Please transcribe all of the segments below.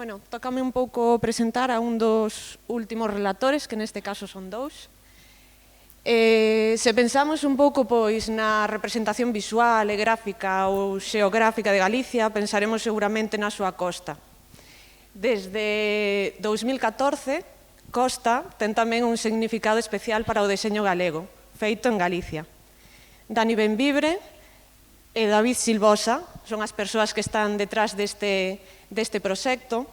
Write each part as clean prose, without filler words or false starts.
Bueno, tócame un pouco presentar a un dos últimos relatores, que neste caso son dous. Se pensamos un pouco pois na representación visual e gráfica ou xeográfica de Galicia, pensaremos seguramente na súa costa. Desde 2014, Costa ten tamén un significado especial para o deseño galego, feito en Galicia. Dani Benvibre e David Silvosa son as persoas que están detrás deste proxecto.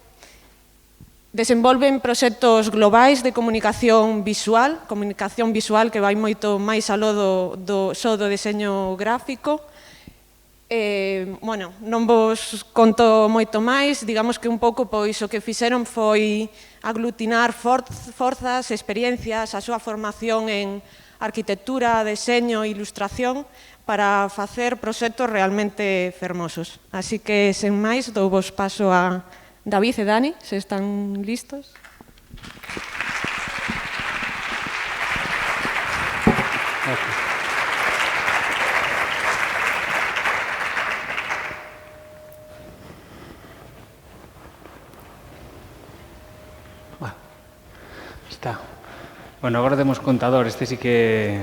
Desenvolven proxectos globais de comunicación visual que vai moito máis aló só do deseño gráfico. Bueno, non vos conto moito máis, digamos que un pouco pois o que fixeron foi aglutinar forzas, experiencias, a súa formación en arquitectura, deseño e ilustración para facer proxectos realmente fermosos. Así que, sen máis, dou vos paso a David e Dani, se están listos. Está. Bueno, agora temos contador, este sí que...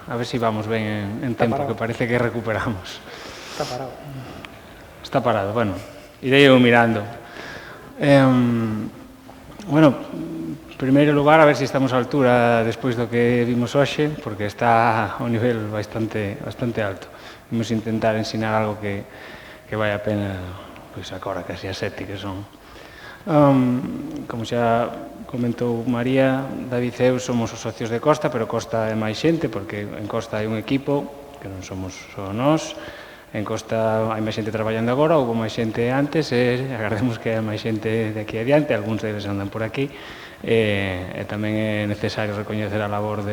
A ver si vamos ben en tempo, que parece que recuperamos. Está parado. Está parado, bueno, irei eu mirando. Bueno, en primeiro lugar, a ver se estamos á altura despois do que vimos hoxe, porque está a un nivel bastante alto. Vamos intentar ensinar algo que vai a pena, pois agora casi as 7 que son. Como xa comentou María, David e eu somos os socios de Costa, pero Costa é máis xente, porque en Costa hai un equipo, que non somos só nós. En Costa hai máis xente traballando agora, houve máis xente antes, e agardemos que hai máis xente de aquí adiante, algúns deles andan por aquí, e tamén é necesario recoñecer a labor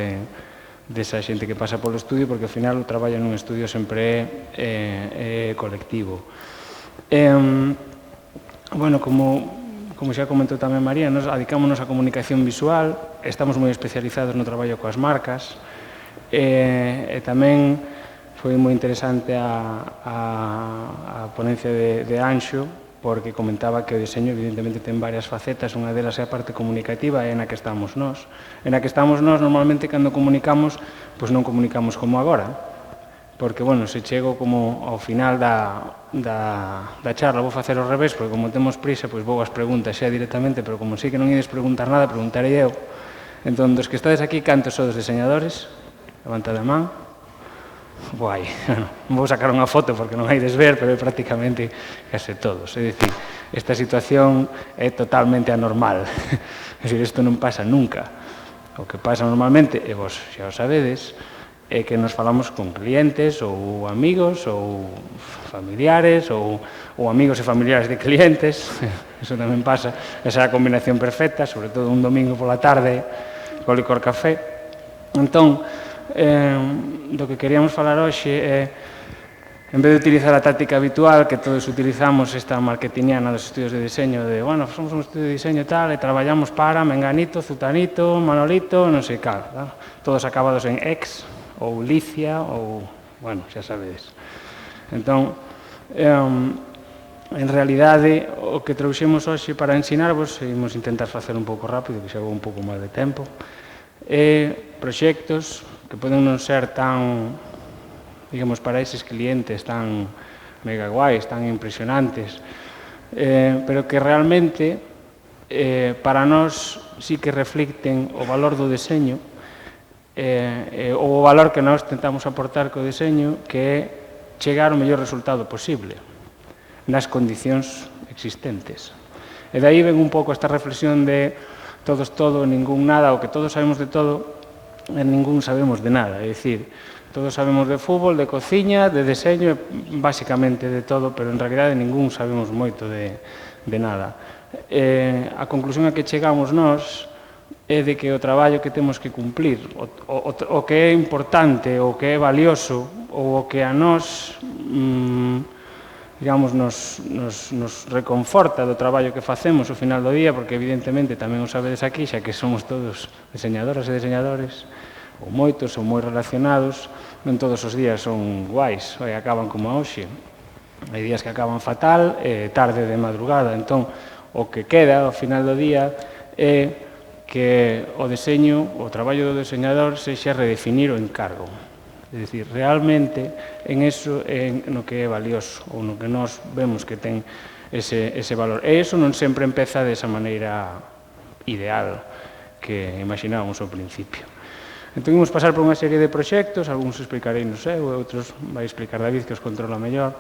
desa xente que pasa polo estudio, porque ao final o traballo nun estudio sempre é colectivo. Bueno, como xa comentou tamén María, nos adicámonos á comunicación visual, estamos moi especializados no traballo coas marcas, e tamén foi moi interesante a ponencia de Anxo, porque comentaba que o diseño evidentemente ten varias facetas, unha delas é a parte comunicativa, e na que estamos nós. En a que estamos nós, normalmente, cando comunicamos, pois non comunicamos como agora, porque, bueno, se chego como ao final da charla, vou facer ao revés, porque como temos prisa, pois vou as preguntas xa directamente, pero como sei que non ides preguntar nada, preguntarei eu. Entón, dos que estades aquí, cantos sodes diseñadores? Levantade a man. Guai, non vou sacar unha foto porque non haides ver, pero é prácticamente case todos. É dicir, esta situación é totalmente anormal. É dicir, isto non pasa nunca. O que pasa normalmente, e vos xa o sabedes, é que nos falamos con clientes ou amigos ou familiares ou amigos e familiares de clientes. Eso tamén pasa. Esa é a combinación perfecta, sobre todo un domingo pola tarde co licor café. Entón, do que queríamos falar hoxe é, en vez de utilizar a táctica habitual que todos utilizamos, esta marketingiana dos estudios de diseño, de, bueno, somos un estudio de diseño e tal, e traballamos para Menganito, Zutanito, Manolito, non sei cal, todos acabados en ex, ou Licia, ou, bueno, xa sabedes. Entón, en realidade, o que trouxemos hoxe para ensinarvos, imos intentar facer un pouco rápido, que xa vou un pouco máis de tempo, proxectos que poden non ser tan, digamos, para eses clientes tan mega guais, tan impresionantes, pero que realmente para nós sí que reflicten o valor do deseño, o valor que nós tentamos aportar co deseño, que é chegar ao mellor resultado posible nas condicións existentes. E de aí ven un pouco esta reflexión de todos todo, ningún nada, o que todos sabemos de todo e ningún sabemos de nada. É dicir, todos sabemos de fútbol, de cociña, de deseño, basicamente de todo, pero en realidade ningún sabemos moito de nada. A conclusión a que chegamos nós é de que o traballo que temos que cumplir, o que é importante, o que é valioso, ou o que a nós, digamos, nos reconforta do traballo que facemos ao final do día, porque evidentemente tamén o sabedes aquí, xa que somos todos diseñadoras e diseñadores, ou moitos, ou moi relacionados, non todos os días son guais, acaban como a hoxe. Hai días que acaban fatal, tarde de madrugada, entón o que queda ao final do día é que o deseño, o traballo do deseñador sexa redefinir o encargo. É dicir, realmente en eso é no que é valioso, ou no que nós vemos que ten ese valor. E iso non sempre empeza desa maneira ideal que imaginábamos ao principio. Entón, imos pasar por unha serie de proxectos, algúns explicarei no seu, e outros vai explicar David, que os controla mellor,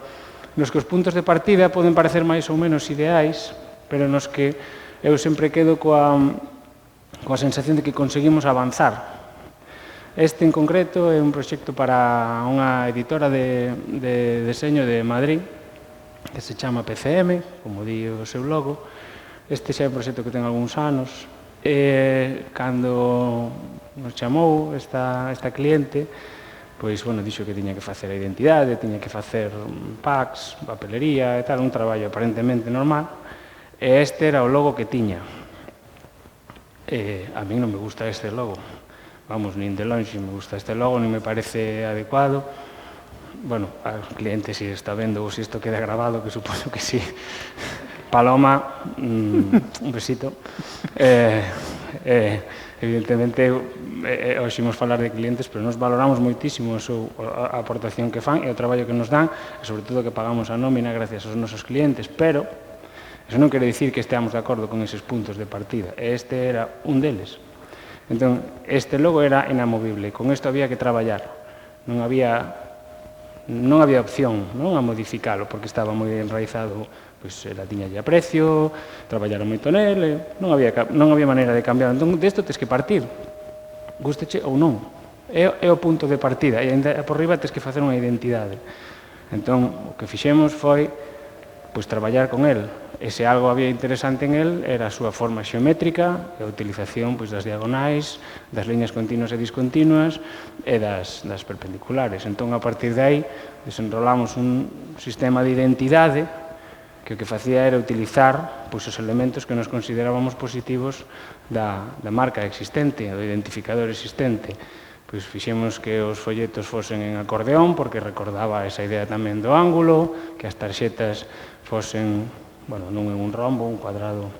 nos que os puntos de partida poden parecer máis ou menos ideais, pero nos que eu sempre quedo coa sensación de que conseguimos avanzar. Este, en concreto, é un proxecto para unha editora de deseño de Madrid, que se chama PCM, como di o seu logo. Este xa é un proxecto que ten algúns anos. Cando nos chamou esta cliente, pois, bueno, dixo que tiña que facer a identidade, tiña que facer packs, papelería e tal, un traballo aparentemente normal, e este era o logo que tiña. A mí non me gusta este logo, vamos, nin de longe me gusta este logo, nin me parece adecuado. Bueno, al cliente, si está vendo ou se isto queda grabado, que supoño que sí. Paloma, un besito. Evidentemente, hoxe imos falar de clientes, pero nos valoramos moitísimo a aportación que fan e o traballo que nos dan, e sobre todo que pagamos a nómina gracias aos nosos clientes, pero eso non quere dicir que esteamos de acordo con eses puntos de partida, e este era un deles. Entón, este logo era inamovible, con isto había que traballar, non había opción a modificalo, porque estaba moi enraizado, pois era tiñalle a precio, traballaron moito nele, non había maneira de cambiar. Entón, desto tes que partir, gusteche ou non. É o punto de partida, e ainda por riba tes que facer unha identidade. Entón, o que fixemos foi pois traballar con el. E se algo había interesante en el era a súa forma xeométrica e a utilización pois, das diagonais, das liñas continuas e discontinuas e das perpendiculares. Entón, a partir de aí, desenrolamos un sistema de identidade que o que facía era utilizar pois, os elementos que nos considerábamos positivos da marca existente, do identificador existente. Pois fixemos que os folletos fosen en acordeón, porque recordaba esa idea tamén do ángulo, que as tarxetas fosen, bueno, non en un rombo, un cuadrado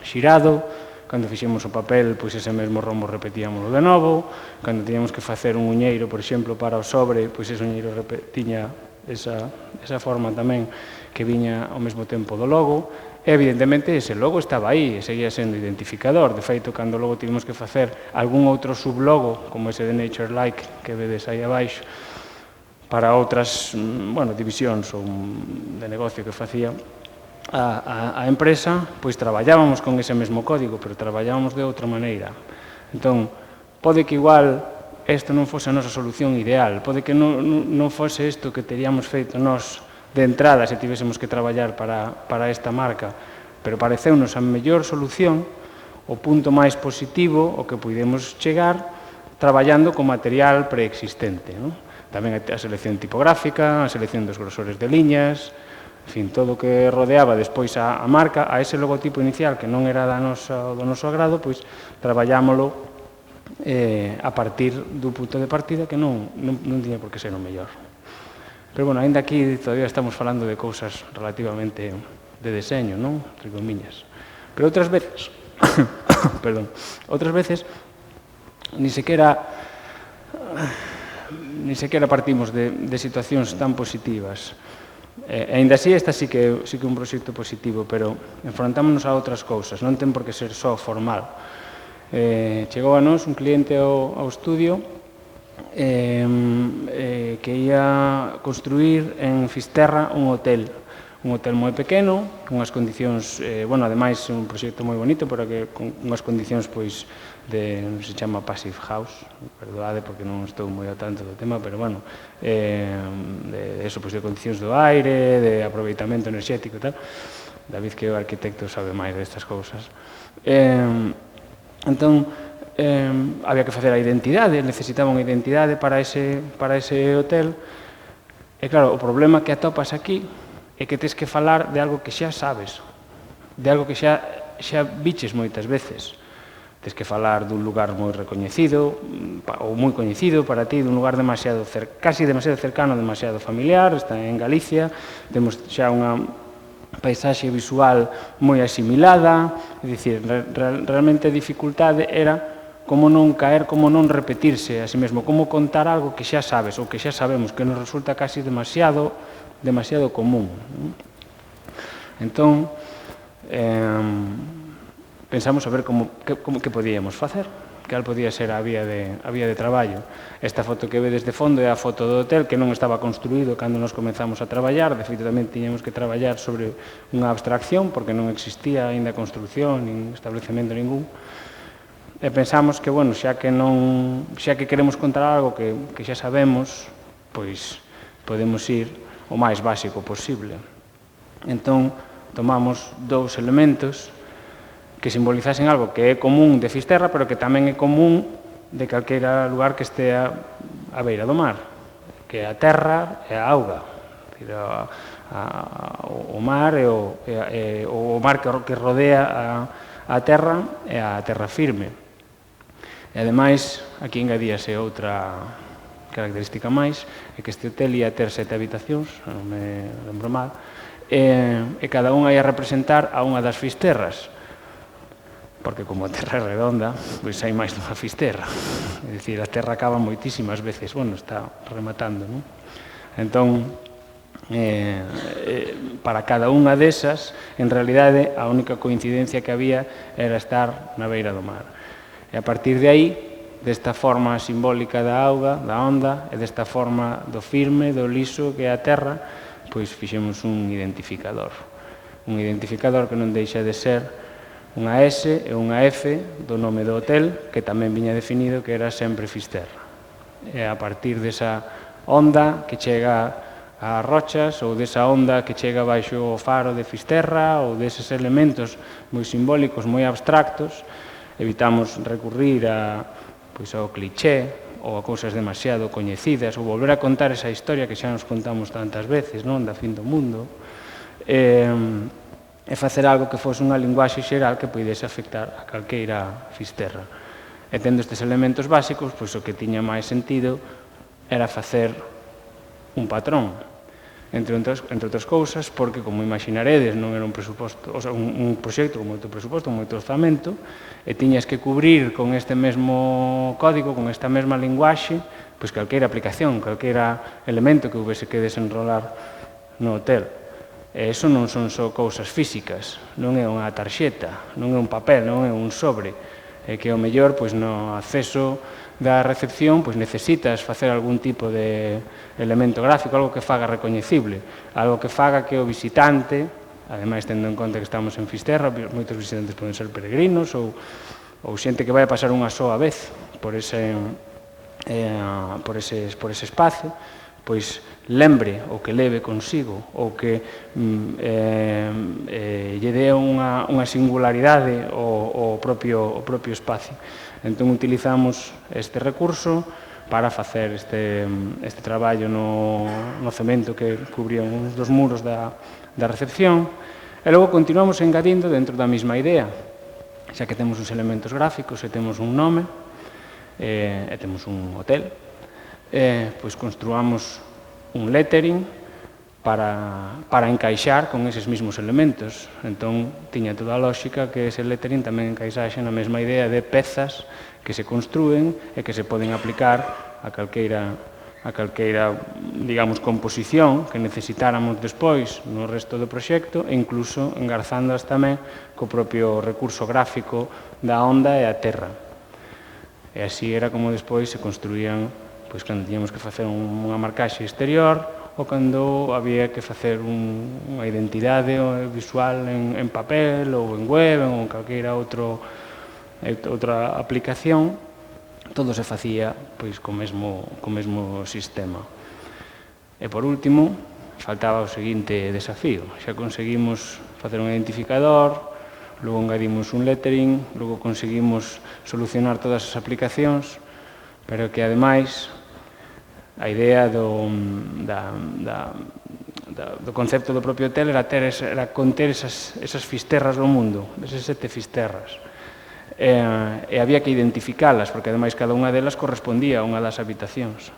xirado. Cando fixemos o papel, pois ese mesmo rombo repetíamoslo de novo. Cando tiñamos que facer un uñeiro, por exemplo, para o sobre, pois ese uñeiro tiña esa forma tamén que viña ao mesmo tempo do logo. E, evidentemente, ese logo estaba aí, e seguía sendo identificador. De feito, cando logo tivemos que facer algún outro sublogo, como ese de Nature Like, que vedes aí abaixo, para outras, bueno, divisións ou de negocio que facía a empresa, pois traballábamos con ese mesmo código, pero traballábamos de outra maneira. Entón, pode que igual isto non fose a nosa solución ideal, pode que non fose isto que teríamos feito nós de entrada se tivésemos que traballar para esta marca, pero pareceunos a mellor solución, o punto máis positivo o que pudemos chegar traballando con material preexistente. Tamén a selección tipográfica, a selección dos grosores de liñas, en fin, todo o que rodeaba despois a marca, a ese logotipo inicial que non era do noso agrado, pois traballámolo a partir do punto de partida que non tiña por que ser o mellor. Pero, bueno, ainda aquí todavía estamos falando de cousas relativamente de deseño, non? Entre comillas. Pero outras veces, ni sequera partimos de situacións tan positivas. Ainda así, esta sí que é un proxecto positivo, pero enfrontámonos a outras cousas, non ten por que ser só formal. Chegou a nos un cliente ao estudio que ia construir en Fisterra un hotel moi pequeno, con unhas condicións, bueno, ademais é un proxecto moi bonito, pero que con unhas condicións, pois, se chama Passive House, perdoade porque non estou moi ao tanto do tema, pero, bueno, de condicións do aire, de aproveitamento enerxético e tal. David, que é o arquitecto, sabe máis destas cousas. Entón, había que facer a identidade, necesitaba unha identidade para ese hotel. E claro, o problema que atopas aquí é que tens que falar de algo que xa sabes, de algo que xa viches moitas veces. Tens que falar dun lugar moi recoñecido ou moi coñecido para ti, dun lugar casi demasiado cercano, demasiado familiar, está en Galicia, temos xa unha paisaxe visual moi asimilada, é dicir, realmente a dificultade era como non caer, como non repetirse a si mesmo, como contar algo que xa sabes ou que xa sabemos, que nos resulta casi demasiado común. Entón, pensamos a ver que podíamos facer, cal podía ser a vía de traballo. Esta foto que vedes de fondo é a foto do hotel que non estaba construído cando nos comenzamos a traballar, de feito tamén tiñamos que traballar sobre unha abstracción porque non existía aínda construcción nin establecemento ningún. E pensamos que, bueno, xa que queremos contar algo que xa sabemos, pois podemos ir o máis básico posible. Entón, tomamos dous elementos que simbolizasen algo que é común de Fisterra, pero que tamén é común de calquera lugar que estea á beira do mar, que é a terra e a auga. O mar e o mar que rodea a terra e a terra firme. E, ademais, aquí engadíase outra característica máis, é que este hotel ia ter 7 habitacións, non me lembro mal, e cada unha ia representar a unha das fisterras, porque como a terra é redonda, pois hai máis dunha fisterra. É dicir, a terra acaba moitísimas veces, bueno, está rematando, non? Entón, para cada unha desas, en realidade, a única coincidencia que había era estar na beira do mar. E a partir de aí, desta forma simbólica da auga, da onda, e desta forma do firme, do liso que é a terra, pois fixemos un identificador. Un identificador que non deixa de ser unha S e unha F do nome do hotel, que tamén viña definido que era sempre Fisterra. E a partir desa onda que chega ás rochas, ou desa onda que chega baixo o faro de Fisterra, ou deses elementos moi simbólicos, moi abstractos, evitamos recurrir ao cliché ou a cousas demasiado coñecidas ou volver a contar esa historia que xa nos contamos tantas veces, non, da fin do mundo, e facer algo que fose unha linguaxe xeral que pudese afectar a calqueira Fisterra. E tendo estes elementos básicos, pois o que tiña máis sentido era facer un patrón, entre outras cousas, porque, como imaginaredes, non era un presuposto, o sea, un proxecto con moito presuposto, con moito orzamento, e tiñas que cubrir con este mesmo código, con esta mesma linguaxe, pois calqueira aplicación, calqueira elemento que houvese que desenrolar no hotel. E iso non son só cousas físicas, non é unha tarxeta, non é un papel, non é un sobre, é que ao mellor, pois, no acceso da recepción, pois necesitas facer algún tipo de elemento gráfico, algo que faga recoñecible, algo que faga que o visitante, ademais tendo en conta que estamos en Fisterra, moitos visitantes poden ser peregrinos ou xente que vai a pasar unha soa vez por ese espacio, pois lembre ou que leve consigo ou que lle dé unha singularidade ao propio espacio. Entón, utilizamos este recurso para facer este traballo no cemento que cubría uns dos muros da recepción, e logo continuamos engadindo dentro da mesma idea, xa que temos os elementos gráficos e temos un nome e temos un hotel, pois construamos un lettering para encaixar con eses mesmos elementos. Entón, tiña toda a lógica que ese lettering tamén encaixaxe na mesma idea de pezas que se construen e que se poden aplicar a calqueira, digamos, composición que necesitáramos despois no resto do proxecto e incluso engarzándoas tamén co propio recurso gráfico da onda e a terra. E así era como despois se construían, pois, cando tiñamos que facer unha marcaxe exterior ou cando había que facer unha identidade visual en papel ou en web ou en calqueira outra aplicación, todo se facía, pois, co mesmo sistema. E, por último, faltaba o seguinte desafío. Xa conseguimos facer un identificador, logo engadimos un lettering, logo conseguimos solucionar todas as aplicacións, pero que, ademais, a idea do concepto do propio hotel era conter esas fisterras do mundo, esas 7 fisterras. E había que identificalas, porque ademais cada unha delas correspondía a unha das habitacións.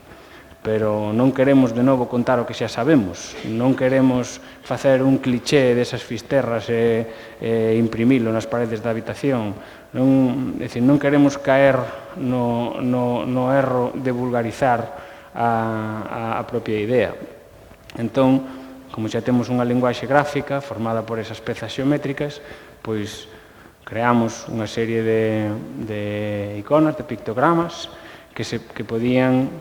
pero non queremos de novo contar o que xa sabemos, non queremos facer un cliché desas fisterras e imprimilo nas paredes da habitación, non queremos caer no erro de vulgarizar a propia idea. Entón, como xa temos unha linguaxe gráfica formada por esas pezas xeométricas, pois creamos unha serie de iconas, de pictogramas, que podían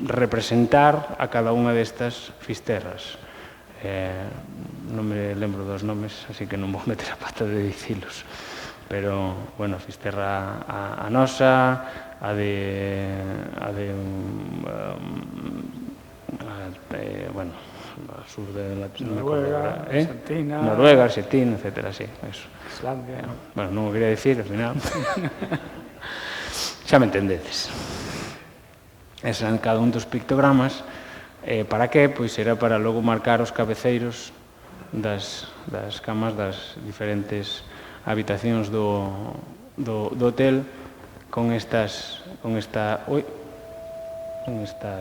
representar a cada unha destas fisterras. Non me lembro dos nomes, así que non vou meter a pata de dicilos. Pero, bueno, a fisterra a nosa, a bueno, a sur de Noruega, Argentina... Noruega, Argentina, etcétera, sí, eso. Islandia. Bueno, non o quería dicir, ao final. Xa me entendedes. Eses eran cada un dos pictogramas. Para que? Pois era para logo marcar os cabeceiros das camas das diferentes habitacións do hotel con estas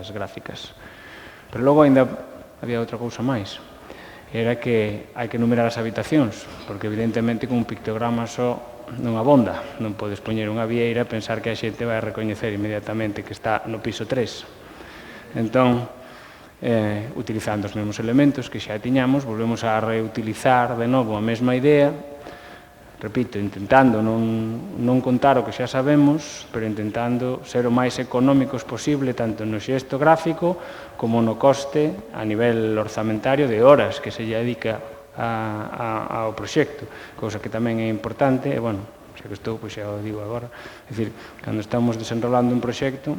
gráficas. Pero logo ainda había outra cousa máis. Era que hai que numerar as habitacións, porque evidentemente con un pictograma só non abonda, non podes poñer unha vieira e pensar que a xente vai a recoñecer inmediatamente que está no piso 3. Entón, utilizando os mesmos elementos que xa tiñamos, volvemos a reutilizar de novo a mesma idea, repito, intentando non contar o que xa sabemos, pero intentando ser o máis económicos posible, tanto no xesto gráfico como no coste a nivel orzamentario de horas que se lle dedica ao proxecto, cousa que tamén é importante, e, bueno, xa que estou, pois xa o digo agora, é dicir, cando estamos desenrolando un proxecto,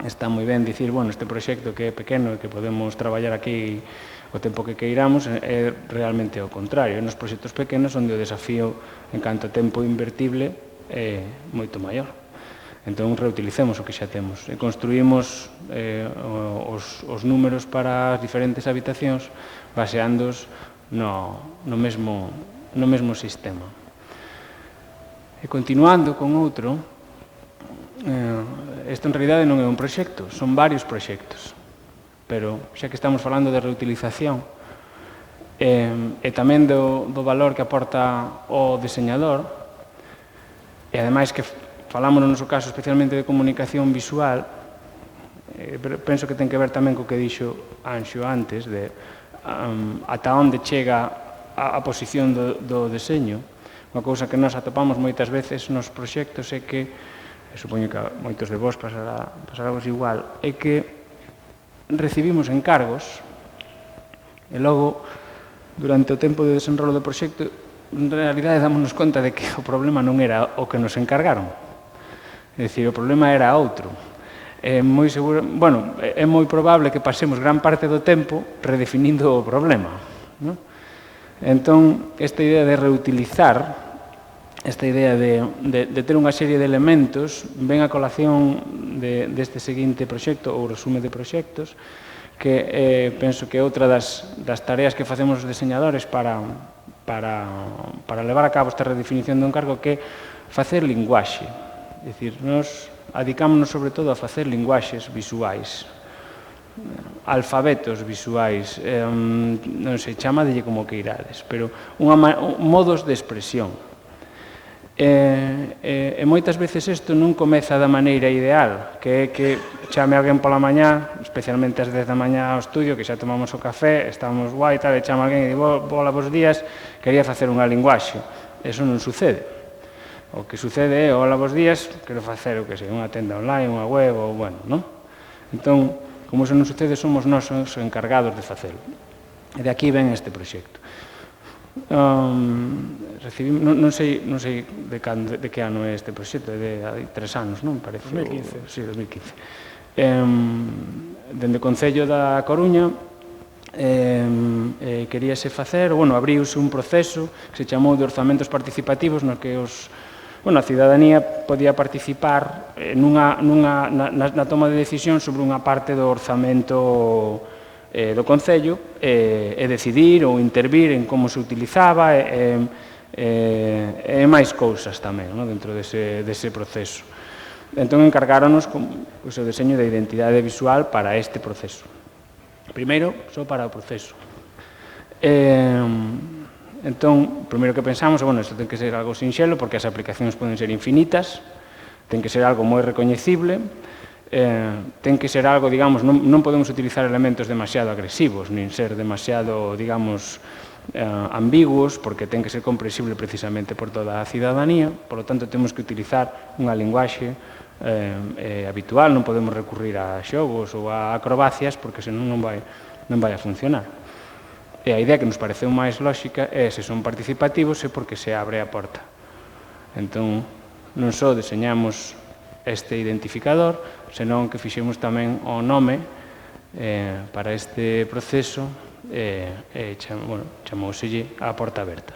está moi ben dicir, bueno, este proxecto que é pequeno e que podemos traballar aquí o tempo que queiramos, é realmente o contrario, nos proxectos pequenos onde o desafío en canto a tempo invertible é moito maior. Entón, reutilicemos o que xa temos e construímos os números para as diferentes habitacións baseándoos no mesmo sistema. E continuando con outro, isto en realidade non é un proxecto, son varios proxectos, pero xa que estamos falando de reutilización e tamén do valor que aporta o diseñador, e ademais que falamos no noso caso especialmente de comunicación visual, penso que ten que ver tamén co que dixo Anxo antes, de ata onde chega a posición do deseño. Unha cousa que nós atopamos moitas veces nos proxectos é que, supoño que a moitos de vos pasarávos igual, é que recibimos encargos e logo, durante o tempo de desenrolo do proxecto, en realidade dámonos conta de que o problema non era o que nos encargaron. É dicir, o problema era outro. É moi seguro, bueno, é moi probable que pasemos gran parte do tempo redefinindo o problema, non? Entón, esta idea de reutilizar, esta idea de ter unha serie de elementos, ven a colación deste seguinte proxecto, ou resume de proxectos, que penso que é outra das tareas que facemos os diseñadores para levar a cabo esta redefinición do encargo, que é facer linguaxe. É dicir, nos adicámonos sobre todo a facer linguaxes visuais, alfabetos visuais, non sei, chamadelle como que irades, pero modos de expresión. E moitas veces isto non comeza da maneira ideal, que é que chame alguén pola mañá, especialmente ás 10 da mañá ao estudio, que xa tomamos o café, estamos guai, tal, e chame alguén e di, bola, bos días, quería facer unha linguaxe. Eso non sucede. O que sucede é, hola, bos días, quero facer o que sei, unha tenda online, unha web, ou bueno, non? Entón, como eso non sucede, somos nós os encargados de facelo. E de aquí ven este proxecto. Non sei de que ano é este proxecto, é de 3 anos, non? 2015. Sí, 2015. Dende o Concello da Coruña queríase facer, bueno, abriuse un proceso que se chamou de orzamentos participativos, no que a cidadanía podía participar na toma de decisión sobre unha parte do orzamento do Concello e decidir ou intervir en como se utilizaba e máis cousas tamén dentro dese proceso. Entón, encargáronos o deseño da identidade visual para este proceso. Primeiro, só para o proceso. Entón, o primeiro que pensamos, bueno, isto ten que ser algo sinxelo, porque as aplicacións poden ser infinitas, ten que ser algo moi recoñecible, ten que ser algo, digamos, non podemos utilizar elementos demasiado agresivos, nin ser demasiado, digamos, ambiguos, porque ten que ser comprensible precisamente por toda a cidadanía, por lo tanto, temos que utilizar unha linguaxe habitual, non podemos recurrir a xogos ou a acrobacias, porque senón non vai a funcionar. E a idea que nos pareceu máis lóxica é se son participativos é porque se abre a porta. Entón, non só deseñamos este identificador, senón que fixemos tamén o nome para este proceso chamouselle a porta aberta.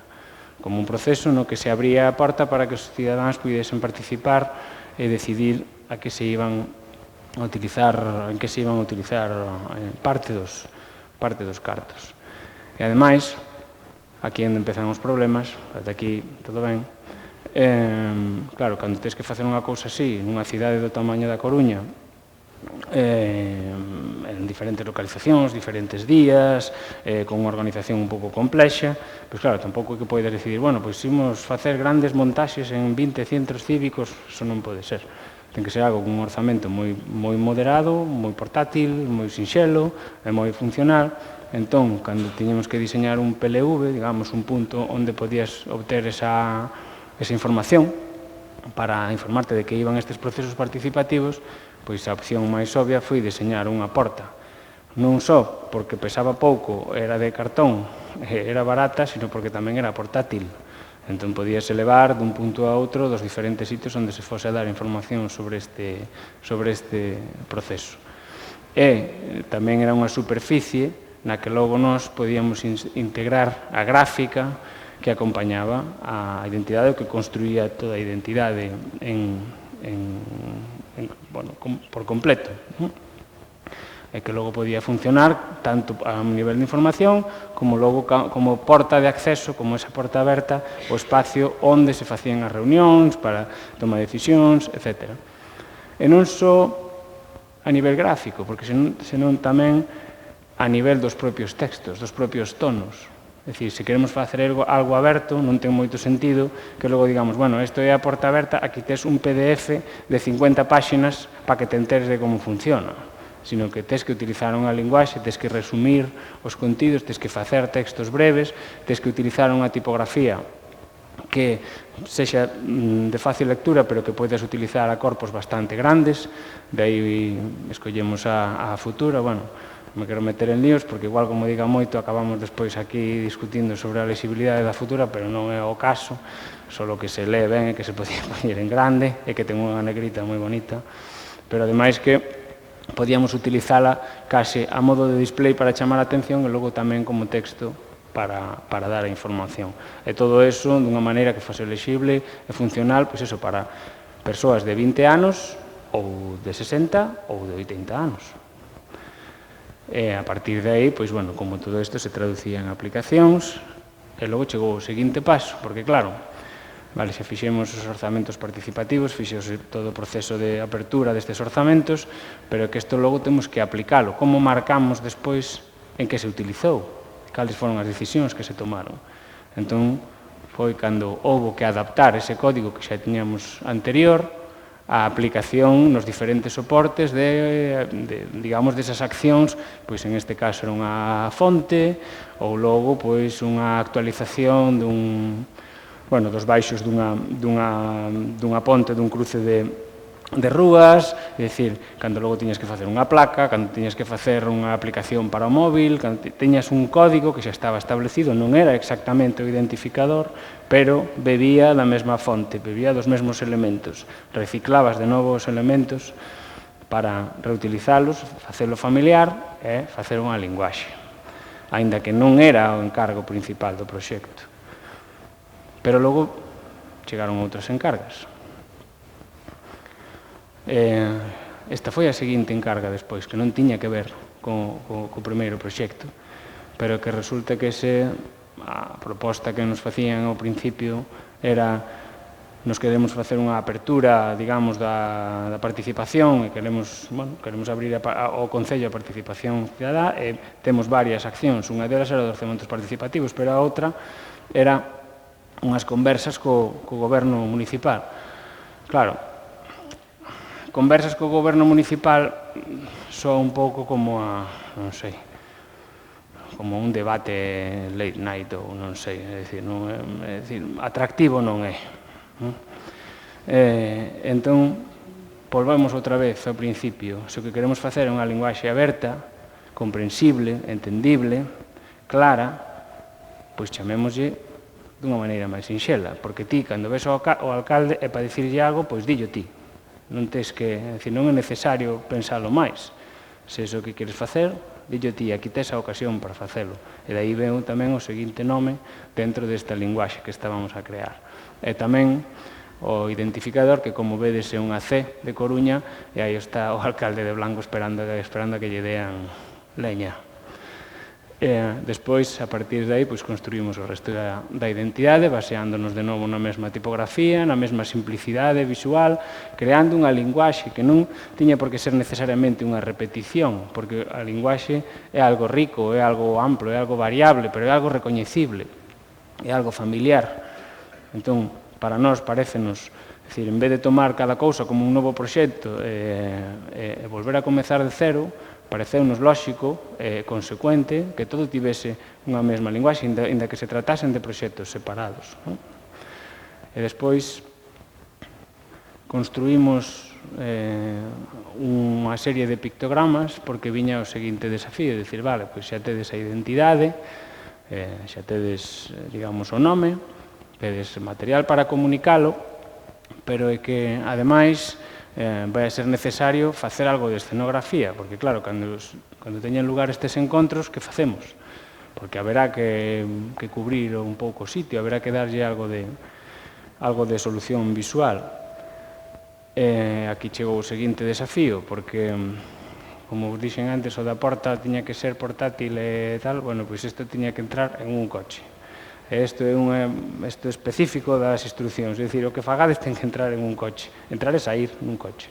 Como un proceso no que se abría a porta para que os cidadáns pudesen participar e decidir a que se iban a utilizar, en que se iban a utilizar parte dos cartos. E, ademais, aquí onde empezan os problemas, ata aquí todo ben, claro, cando tens que facer unha cousa así, nunha cidade do tamaño da Coruña, en diferentes localizacións, diferentes días, con unha organización un pouco complexa, pois claro, tampouco é que podes decidir, bueno, pois imos facer grandes montaxes en 20 centros cívicos, iso non pode ser. Ten que ser algo con un orzamento moi moderado, moi portátil, moi sinxelo e moi funcional. Entón, cando tiñemos que diseñar un PLV, digamos, un punto onde podías obter esa información para informarte de que iban estes procesos participativos, pois a opción máis obvia foi diseñar unha porta. Non só porque pesaba pouco, era de cartón, era barata, sino porque tamén era portátil. Entón, podías elevar dun punto a outro dos diferentes sitios onde se fose a dar información sobre este proceso. E tamén era unha superficie na que logo nós podíamos integrar a gráfica que acompañaba a identidade, o que construía toda a identidade por completo. E que logo podía funcionar tanto a nivel de información como logo como porta de acceso, como esa porta aberta, o espacio onde se facían as reunións para tomar decisións, etc. E non só a nivel gráfico, porque senón tamén a nivel dos propios textos, dos propios tonos. É dicir, se queremos facer algo aberto, non ten moito sentido que logo digamos, bueno, isto é a porta aberta, aquí tes un PDF de 50 páxinas para que te enteres de como funciona, sino que tes que utilizar unha linguaxe, tes que resumir os contidos, tes que facer textos breves, tes que utilizar unha tipografía que sexa de fácil lectura, pero que podes utilizar a corpos bastante grandes, de aí escollemos a Futura, bueno, me quero meter en líos, porque igual, como diga moito, acabamos despois aquí discutindo sobre a lexibilidade da Futura, pero non é o caso, solo que se lee ben e que se podía poñer en grande, e que ten unha negrita moi bonita, pero ademais que podíamos utilizala case a modo de display para chamar a atención e logo tamén como texto para dar a información. E todo eso dunha maneira que fose lexible e funcional, pois eso, para persoas de 20 anos, ou de 60, ou de 80 anos. E a partir de aí, pois, bueno, como todo isto se traducía en aplicacións, e logo chegou o seguinte paso, porque claro, vale, xa fixemos os orzamentos participativos, fixemos todo o proceso de apertura destes orzamentos, pero que isto logo temos que aplicalo. Como marcamos despois en que se utilizou? Cales foron as decisións que se tomaron? Entón, foi cando houbo que adaptar ese código que xa tiñamos anterior a aplicación nos diferentes soportes digamos, desas accións, pois en este caso era unha fonte, ou logo, pois, unha actualización dos baixos dunha ponte, dun cruce de rúas, é dicir, cando logo tiñas que facer unha placa, cando tiñas que facer unha aplicación para o móvil, cando tiñas un código que xa estaba establecido, non era exactamente o identificador, pero bebía da mesma fonte, bebía dos mesmos elementos, reciclabas de novo os elementos para reutilizalos, facelo familiar e facer unha linguaxe, aínda que non era o encargo principal do proxecto. Pero logo chegaron outras encargas. Esta foi a seguinte encarga despois, que non tiña que ver co primeiro proxecto, pero que resulta que a proposta que nos facían ao principio era nos queremos facer unha apertura, digamos, da participación e queremos abrir ao Concello a participación cidadá e temos varias accións. Unha delas era os orçamentos participativos, pero a outra era unhas conversas co goberno municipal. Claro, conversas co goberno municipal soa un pouco como non sei, como un debate late night ou non sei, é dicir, atractivo non é. Entón, volvemos outra vez ao principio. Se o que queremos facer é unha linguaxe aberta, comprensible, entendible, clara, pois chamémoslle dunha maneira máis sinxela, porque ti, cando ves ao alcalde, é para dicirlle algo, pois dillo ti. Non tes que, é dicir, non é necesario pensalo máis. Se é o que queres facer, dillo ti, aquí tes a ocasión para facelo. E daí veo tamén o seguinte nome dentro desta linguaxe que estábamos a crear. E tamén o identificador, que como vedes é unha C de Coruña, e aí está o alcalde de Blanco esperando a que lle dean leña. Despois, a partir de aí, construímos o resto da identidade, baseándonos de novo na mesma tipografía, na mesma simplicidade visual, creando unha linguaxe que non tiña por que ser necesariamente unha repetición, porque a linguaxe é algo rico, é algo amplo, é algo variable, pero é algo recoñecible, é algo familiar. Entón, para nós, parécenos, en vez de tomar cada cousa como un novo proxecto e volver a comezar de cero, pareceunos lóxico e consecuente que todo tivese unha mesma linguaxe, inda que se tratasen de proxectos separados. E despois construímos unha serie de pictogramas porque viña o seguinte desafío, de dicir, vale, pois xa tedes a identidade, xa tedes, digamos, o nome, tedes material para comunicalo, pero é que, ademais, vai a ser necesario facer algo de escenografía, porque, claro, cando teñen lugar estes encontros, que facemos? Porque haberá que cubrir un pouco o sitio, haberá que darlle algo de solución visual. Aquí chegou o seguinte desafío, porque, como vos dixen antes, o da porta tiña que ser portátil e tal, bueno, pois isto tiña que entrar en un coche. Isto é específico das instruccións, é dicir, o que fagades ten que entrar en un coche, entrar e sair nun coche.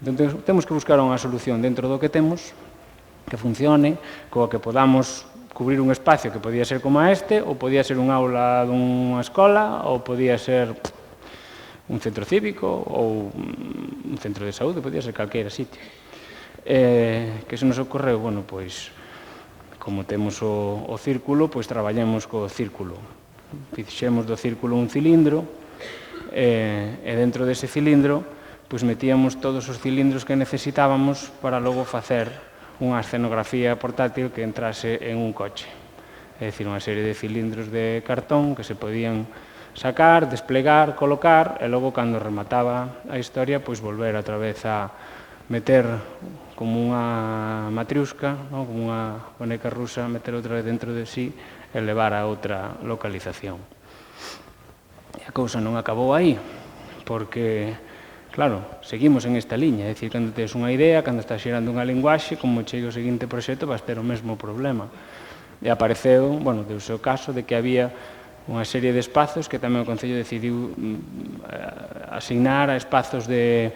Entón, temos que buscar unha solución dentro do que temos, que funcione, coa que podamos cubrir un espacio que podía ser como este, ou podía ser un aula dunha escola, ou podía ser un centro cívico, ou un centro de saúde, podía ser calqueira sitio. Que se nos ocorreu? Bueno, pois, como temos o círculo, pois traballemos co círculo. Fixemos do círculo un cilindro e dentro dese cilindro pois metíamos todos os cilindros que necesitábamos para logo facer unha escenografía portátil que entrase en un coche. É dicir, unha serie de cilindros de cartón que se podían sacar, desplegar, colocar e logo, cando remataba a historia, pois volver outra vez a meter como unha matriusca, como unha boneca rusa, meter outra vez dentro de sí e levar a outra localización. E a cousa non acabou aí, porque, claro, seguimos en esta liña, é dicir, cando tens unha idea, cando estás xerando unha linguaxe, como chegue o seguinte proxecto, vas ter o mesmo problema. E apareceu, bueno, deuse o caso de que había unha serie de espazos que tamén o Concello decidiu asignar a espazos de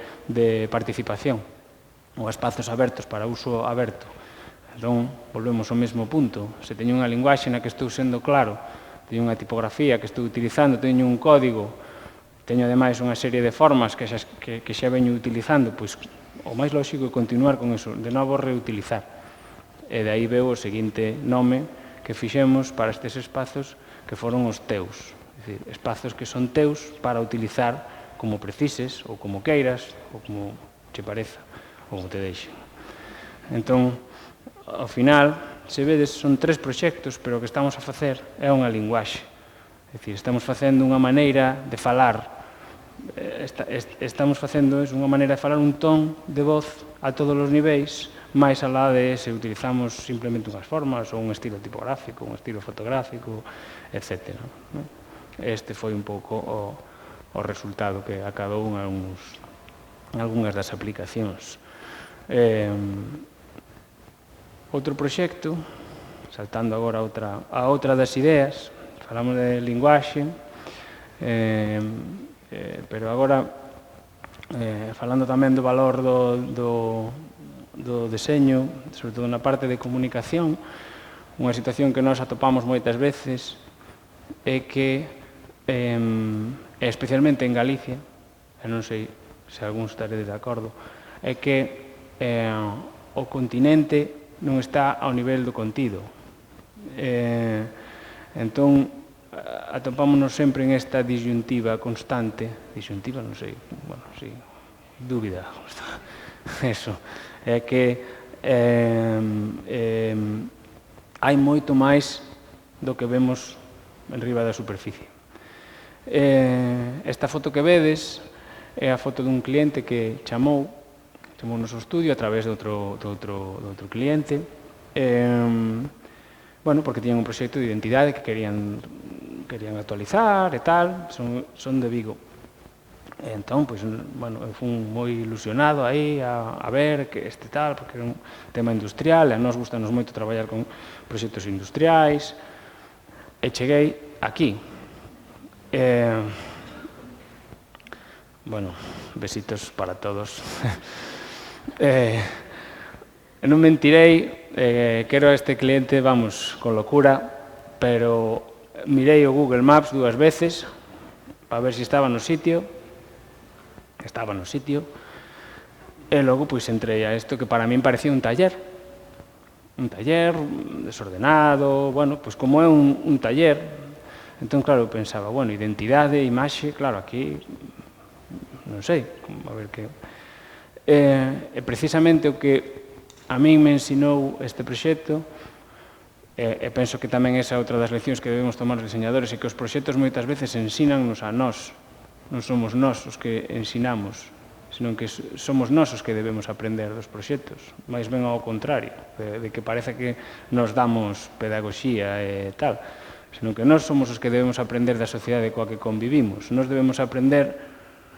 participación, ou espazos abertos para uso aberto. Entón, volvemos ao mesmo punto. Se teño unha linguaxe na que estou sendo claro, teño unha tipografía que estou utilizando, teño un código, teño ademais unha serie de formas que xa veño utilizando, pois o máis lóxico é continuar con eso, de novo reutilizar. E de aí veo o seguinte nome que fixemos para estes espazos que foron os teus. É dicir, espazos que son teus para utilizar como precises, ou como queiras, ou como che pareza, ou como te deixen. Entón, ao final, se vedes, son 3 proxectos, pero o que estamos a facer é unha linguaxe. É dicir, estamos facendo unha maneira de falar, estamos facendo unha maneira de falar un ton de voz a todos os niveis, máis alá de se utilizamos simplemente unhas formas ou un estilo tipográfico, un estilo fotográfico, etc. Este foi un pouco o resultado que acabou en algunhas das aplicacións. Outro proxecto, saltando agora a outra das ideas, falamos de linguaxe, Pero agora, falando tamén do valor do deseño, sobre todo na parte de comunicación, unha situación que nós atopamos moitas veces é que, especialmente en Galicia, e non sei se algúns estaredes de acordo, é que o continente non está ao nivel do contido. Entón, atopámonos sempre en esta disyuntiva constante, disyuntiva, non sei, bueno, sí, dúbida, eso, é que hai moito máis do que vemos en riba da superficie. Esta foto que vedes é a foto dun cliente que chamou no noso estudio a través de outro cliente, bueno, porque tiñan un proxecto de identidade que querían actualizar e tal, son de Vigo. Entón, pois, bueno, eu fui moi ilusionado aí a ver que este tal, porque era un tema industrial, e a nós gustanos moito traballar con proxectos industriais, e cheguei aquí. Bueno, besitos para todos. Non mentirei, quero a este cliente, vamos, con locura, pero mirei o Google Maps 2 veces para ver se estaba no sitio, e logo pois entrei a isto que para min parecía un taller desordenado, bueno, pois como é un taller, entón claro, pensaba, bueno, identidade, imaxe, claro, aquí, non sei, a ver que... E precisamente o que a min me ensinou este proxecto, e penso que tamén esa é outra das leccións que debemos tomar os diseñadores, é que os proxectos moitas veces ensínannos a nós. Non somos nós os que ensinamos, senón que somos nós os que debemos aprender dos proxectos, máis ben ao contrario, de que parece que nos damos pedagogía e tal, senón que nós somos os que debemos aprender da sociedade coa que convivimos. Nós debemos aprender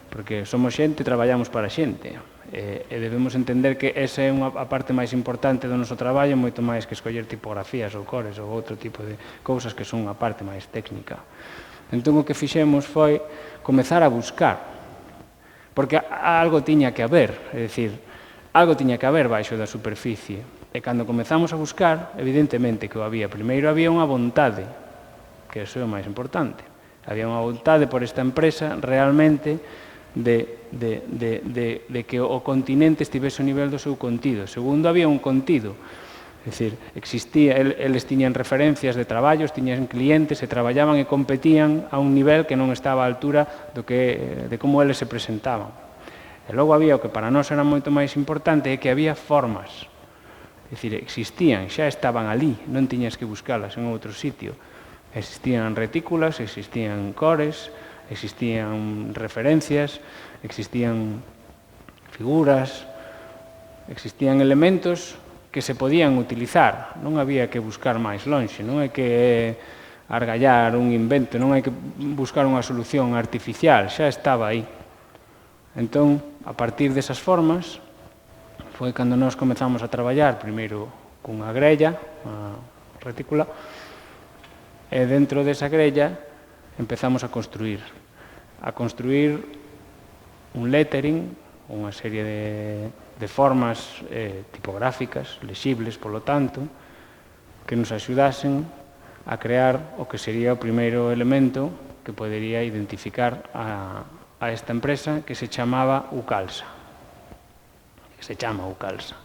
porque somos xente e traballamos para xente, e debemos entender que esa é a parte máis importante do noso traballo, moito máis que escoller tipografías ou cores ou outro tipo de cousas que son a parte máis técnica. Entón, o que fixemos foi comezar a buscar, porque algo tiña que haber, é dicir, algo tiña que haber baixo da superficie. E cando comezamos a buscar, evidentemente que o había. Primeiro había unha vontade, que iso é o máis importante. Había unha vontade por esta empresa realmente de que o continente estivese ao nivel do seu contido. Segundo, había un contido. É dicir, eles tiñan referencias de traballos, tiñan clientes e traballaban e competían a un nivel que non estaba á altura de como eles se presentaban. E logo había o que para nós era moito máis importante, é que había formas. É dicir, existían, xa estaban ali, non tiñas que buscalas en outro sitio. Existían retículas, existían cores, existían referencias, existían figuras, existían elementos que se podían utilizar, non había que buscar máis lonxe, non hai que argallar un invento, non hai que buscar unha solución artificial, xa estaba aí. Entón, a partir desas formas, foi cando nós comezamos a traballar, primeiro cunha grella, unha retícula, e dentro desa grella empezamos a construir un lettering, unha serie de formas tipográficas, lexibles, polo tanto, que nos axudasen a crear o que sería o primeiro elemento que podería identificar a esta empresa que se chamaba Ucalsa. Que se chama Ucalsa.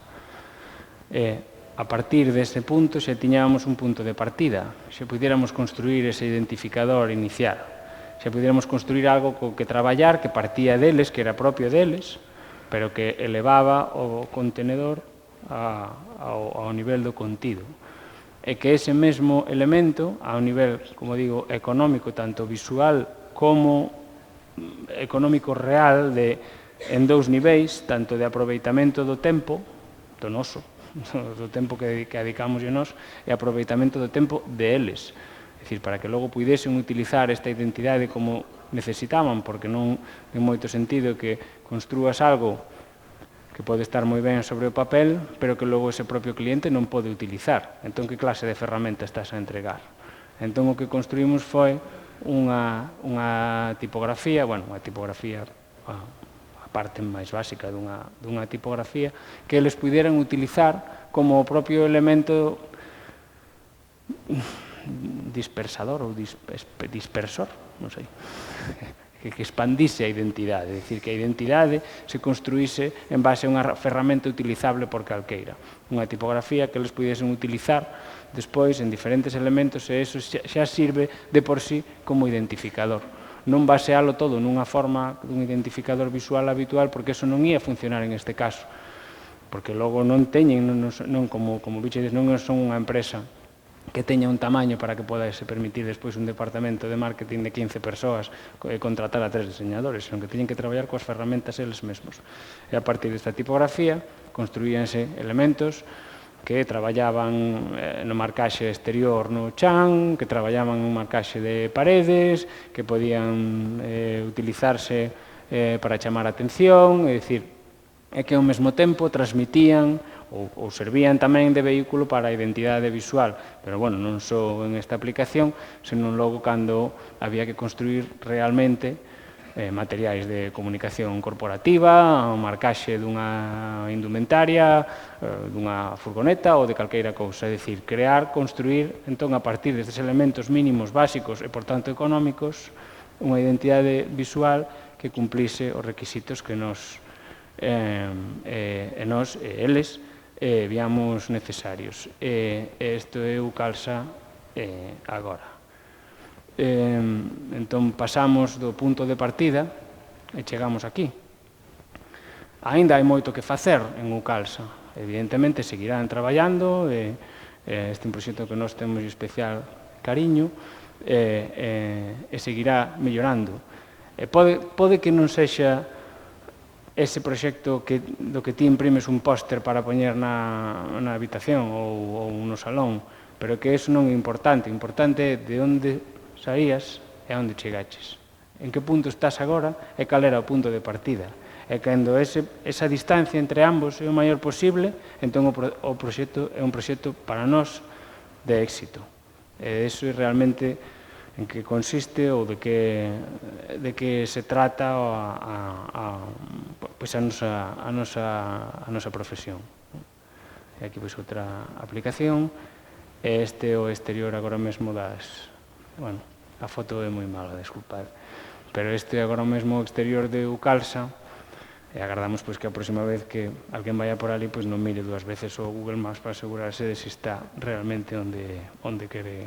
A partir dese punto xa tiñábamos un punto de partida, xa pudiéramos construir ese identificador inicial, xa pudiéramos construir algo co que traballar que partía deles, que era propio deles, pero que elevaba o contenedor ao nivel do contido. E que ese mesmo elemento, ao nivel, como digo, económico, tanto visual como económico real, en dous niveis, tanto de aproveitamento do tempo, do noso, do tempo que dedicamos nós, e aproveitamento do tempo de eles. É dicir, para que logo pudesen utilizar esta identidade como necesitaban, porque non ten moito sentido que construas algo que pode estar moi ben sobre o papel, pero que logo ese propio cliente non pode utilizar. Entón, que clase de ferramenta estás a entregar? Entón, o que construímos foi unha tipografía, bueno, unha tipografía a parte máis básica dunha tipografía, que eles puderan utilizar como o propio elemento dispersador ou dispersor, non sei, que expandise a identidade, é dicir, que a identidade se construíse en base a unha ferramenta utilizable por calqueira. Unha tipografía que eles pudiesen utilizar despois en diferentes elementos e eso xa sirve de por sí como identificador. Non basealo todo nunha forma dun identificador visual habitual porque eso non ia funcionar en este caso. Porque logo non teñen, non como bichedes, non son unha empresa que teña un tamaño para que poda se permitir despois un departamento de marketing de 15 persoas e contratar a 3 diseñadores, senón que teñen que traballar coas ferramentas eles mesmos. E a partir desta tipografía construíanse elementos que traballaban no marcaxe exterior no chan, que traballaban no marcaxe de paredes, que podían utilizarse para chamar a atención, é dicir, é que ao mesmo tempo transmitían ou servían tamén de vehículo para a identidade visual, pero bueno, non só en esta aplicación, senón logo cando había que construir realmente materiais de comunicación corporativa, o marcaxe dunha indumentaria, dunha furgoneta ou de calqueira cousa, é dicir, crear, construir, entón, a partir destes elementos mínimos básicos e, por tanto, económicos, unha identidade visual que cumplise os requisitos que nos eles viamos necesarios. Isto é o Calsa agora. Entón, pasamos do punto de partida e chegamos aquí. Aínda hai moito que facer en Ucalsa. Evidentemente, seguirán traballando, este é un proxecto que nós temos especial cariño, e seguirá mellorando. Pode que non sexa ese proxecto do que ti imprimes un póster para poñer na habitación ou no salón, pero que eso non é importante. O importante é de onde saías e onde chegaches. En que punto estás agora e cal era o punto de partida. E cando esa distancia entre ambos é o maior posible, entón o proxecto é un proxecto para nós de éxito. E iso é realmente en que consiste ou de que se trata a nosa profesión. E aquí pois outra aplicación, e este é o exterior agora mesmo das... Bueno, a foto é moi mala, desculpad, pero este é agora mesmo o exterior de Ucalsa, e agardamos pois que a próxima vez que alguén vaya por ali pois non mire dúas veces o Google Maps para asegurarse de se está realmente onde quere